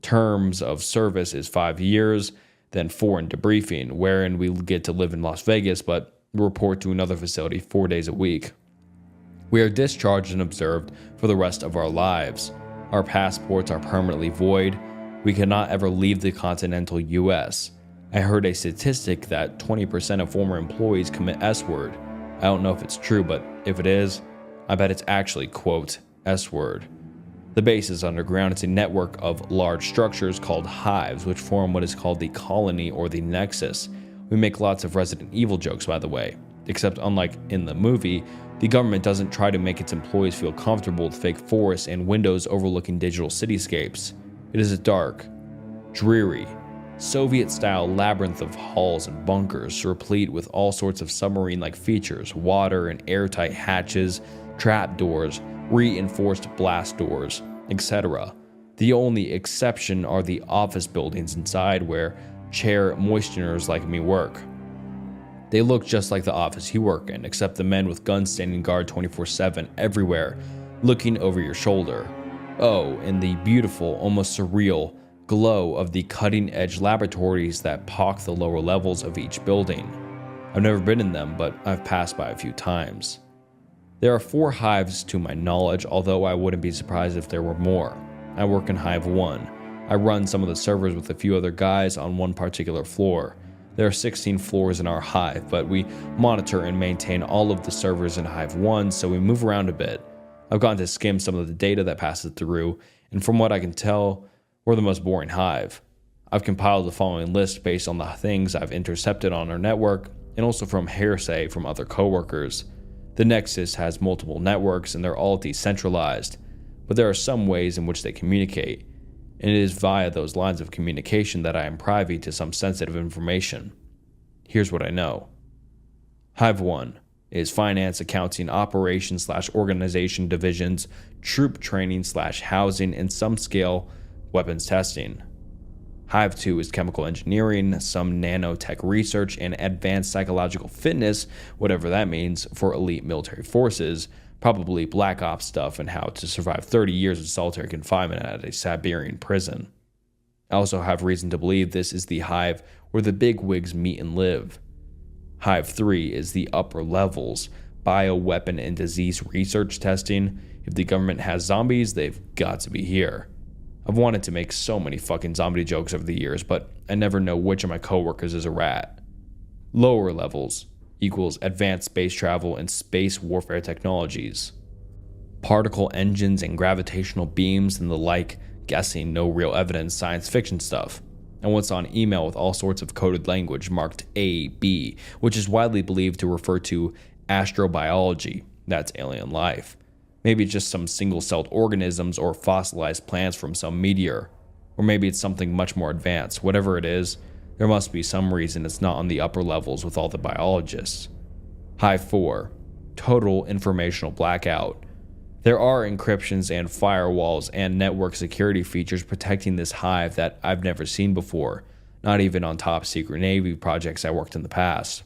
Terms of service is 5 years, then 4 in debriefing, wherein we get to live in Las Vegas but report to another facility 4 days a week. We are discharged and observed for the rest of our lives. Our passports are permanently void. We cannot ever leave the continental US. I heard a statistic that 20% of former employees commit S-word. I don't know if it's true, but if it is, I bet it's actually, quote, S-word. The base is underground. It's a network of large structures called hives, which form what is called the colony or the nexus. We make lots of Resident Evil jokes, by the way, except unlike in the movie, the government doesn't try to make its employees feel comfortable with fake forests and windows overlooking digital cityscapes. It is a dark, dreary, Soviet-style labyrinth of halls and bunkers, replete with all sorts of submarine-like features, water and airtight hatches, trapdoors, reinforced blast doors, etc. The only exception are the office buildings inside where chair moistuners like me work. They look just like the office you work in, except the men with guns standing guard 24/7 everywhere, looking over your shoulder. Oh, and the beautiful, almost surreal glow of the cutting-edge laboratories that pock the lower levels of each building. I've never been in them, but I've passed by a few times. There are 4 hives to my knowledge, although I wouldn't be surprised if there were more. I work in Hive 1. I run some of the servers with a few other guys on one particular floor. There are 16 floors in our hive, but we monitor and maintain all of the servers in Hive 1, so we move around a bit. I've gotten to skim some of the data that passes through, and from what I can tell, we're the most boring hive. I've compiled the following list based on the things I've intercepted on our network, and also from hearsay from other coworkers. The Nexus has multiple networks, and they're all decentralized, but there are some ways in which they communicate, and it is via those lines of communication that I am privy to some sensitive information. Here's what I know. Hive 1 is finance, accounting, operations/organization divisions, troop training/housing, and some scale weapons testing. Hive 2 is chemical engineering, some nanotech research, and advanced psychological fitness, whatever that means, for elite military forces, probably Black Ops stuff and how to survive 30 years of solitary confinement at a Siberian prison. I also have reason to believe this is the hive where the bigwigs meet and live. Hive 3 is the upper levels, bioweapon and disease research testing. If the government has zombies, they've got to be here. I've wanted to make so many fucking zombie jokes over the years, but I never know which of my coworkers is a rat. Lower levels, equals advanced space travel and space warfare technologies. Particle engines and gravitational beams and the like, guessing, no real evidence, science fiction stuff. And what's on email with all sorts of coded language marked A, B, which is widely believed to refer to astrobiology, that's alien life. Maybe it's just some single-celled organisms or fossilized plants from some meteor. Or maybe it's something much more advanced. Whatever it is, there must be some reason it's not on the upper levels with all the biologists. Hive 4. Total informational blackout. There are encryptions and firewalls and network security features protecting this hive that I've never seen before, not even on top secret Navy projects I worked in the past.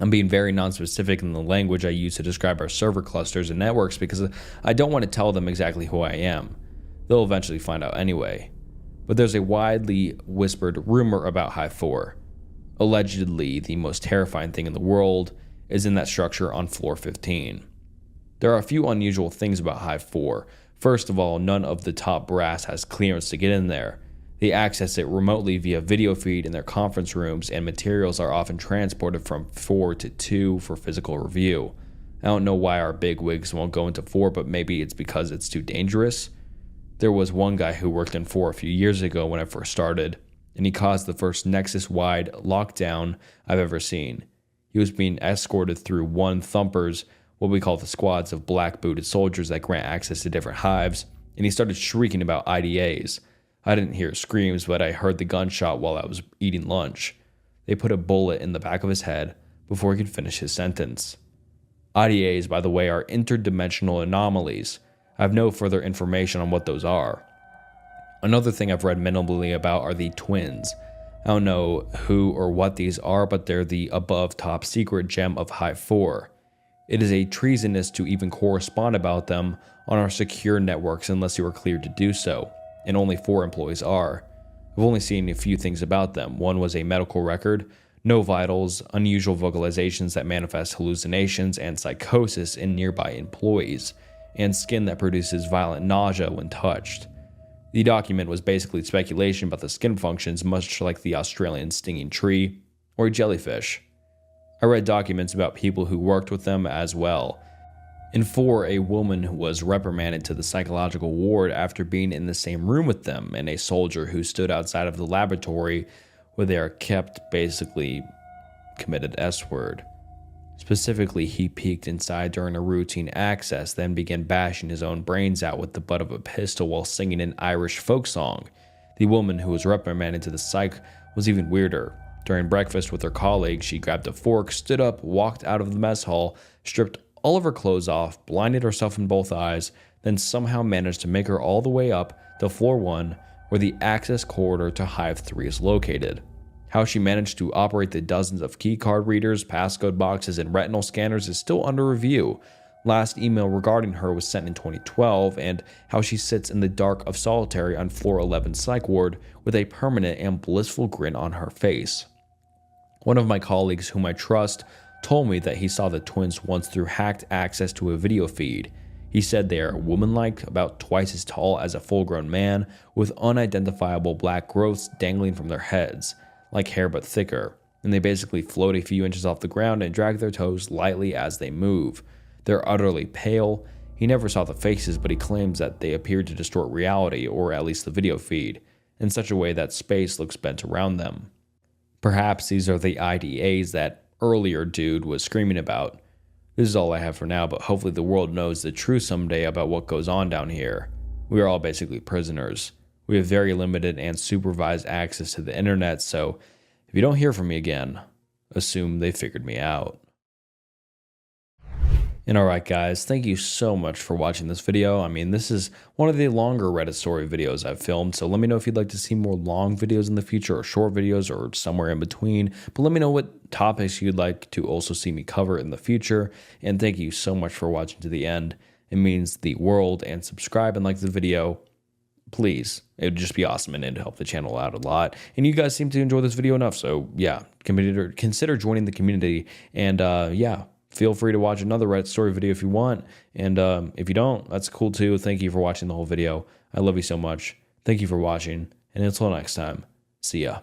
I'm being very non-specific in the language I use to describe our server clusters and networks because I don't want to tell them exactly who I am. They'll eventually find out anyway. But there's a widely whispered rumor about Hive 4. Allegedly, the most terrifying thing in the world is in that structure on floor 15. There are a few unusual things about Hive 4. First of all, none of the top brass has clearance to get in there. They access it remotely via video feed in their conference rooms, and materials are often transported from 4 to 2 for physical review. I don't know why our big wigs won't go into 4, but maybe it's because it's too dangerous. There was one guy who worked in 4 a few years ago when I first started, and he caused the first Nexus-wide lockdown I've ever seen. He was being escorted through one Thumpers, what we call the squads of black-booted soldiers that grant access to different hives, and he started shrieking about IDAs. I didn't hear screams, but I heard the gunshot while I was eating lunch. They put a bullet in the back of his head before he could finish his sentence. IDAs, by the way, are interdimensional anomalies. I have no further information on what those are. Another thing I've read minimally about are the twins. I don't know who or what these are, but they're the above top secret gem of Hive 4. It is a treasonous to even correspond about them on our secure networks unless you are cleared to do so, and only 4 employees are. I've only seen a few things about them. One was a medical record, no vitals, unusual vocalizations that manifest hallucinations and psychosis in nearby employees, and skin that produces violent nausea when touched. The document was basically speculation about the skin functions, much like the Australian stinging tree or a jellyfish. I read documents about people who worked with them as well. In 4, a woman was reprimanded to the psychological ward after being in the same room with them, and a soldier who stood outside of the laboratory where they are kept basically committed S-word. Specifically, he peeked inside during a routine access, then began bashing his own brains out with the butt of a pistol while singing an Irish folk song. The woman who was reprimanded to the psych was even weirder. During breakfast with her colleagues, she grabbed a fork, stood up, walked out of the mess hall, stripped all of her clothes off, blinded herself in both eyes, then somehow managed to make her all the way up to floor 1, where the access corridor to Hive 3 is located. How she managed to operate the dozens of keycard readers, passcode boxes, and retinal scanners is still under review. Last email regarding her was sent in 2012, and how she sits in the dark of solitary on floor 11 psych ward with a permanent and blissful grin on her face. One of my colleagues whom I trust told me that he saw the twins once through hacked access to a video feed. He said they are woman-like, about twice as tall as a full-grown man, with unidentifiable black growths dangling from their heads, like hair but thicker, and they basically float a few inches off the ground and drag their toes lightly as they move. They're utterly pale. He never saw the faces, but he claims that they appeared to distort reality, or at least the video feed, in such a way that space looks bent around them. Perhaps these are the IDAs that earlier dude was screaming about. This is all I have for now, but hopefully the world knows the truth someday about what goes on down here. We are all basically prisoners. We have very limited and supervised access to the internet, so if you don't hear from me again, assume they figured me out. And alright guys, thank you so much for watching this video. I mean, this is one of the longer Reddit story videos I've filmed, so let me know if you'd like to see more long videos in the future, or short videos, or somewhere in between. But let me know what topics you'd like to also see me cover in the future. And thank you so much for watching to the end. It means the world, and subscribe and like the video. Please, it would just be awesome and it'd help the channel out a lot. And you guys seem to enjoy this video enough, so yeah, consider joining the community. And yeah, feel free to watch another Reddit story video if you want. And if you don't, that's cool too. Thank you for watching the whole video. I love you so much. Thank you for watching. And until next time, see ya.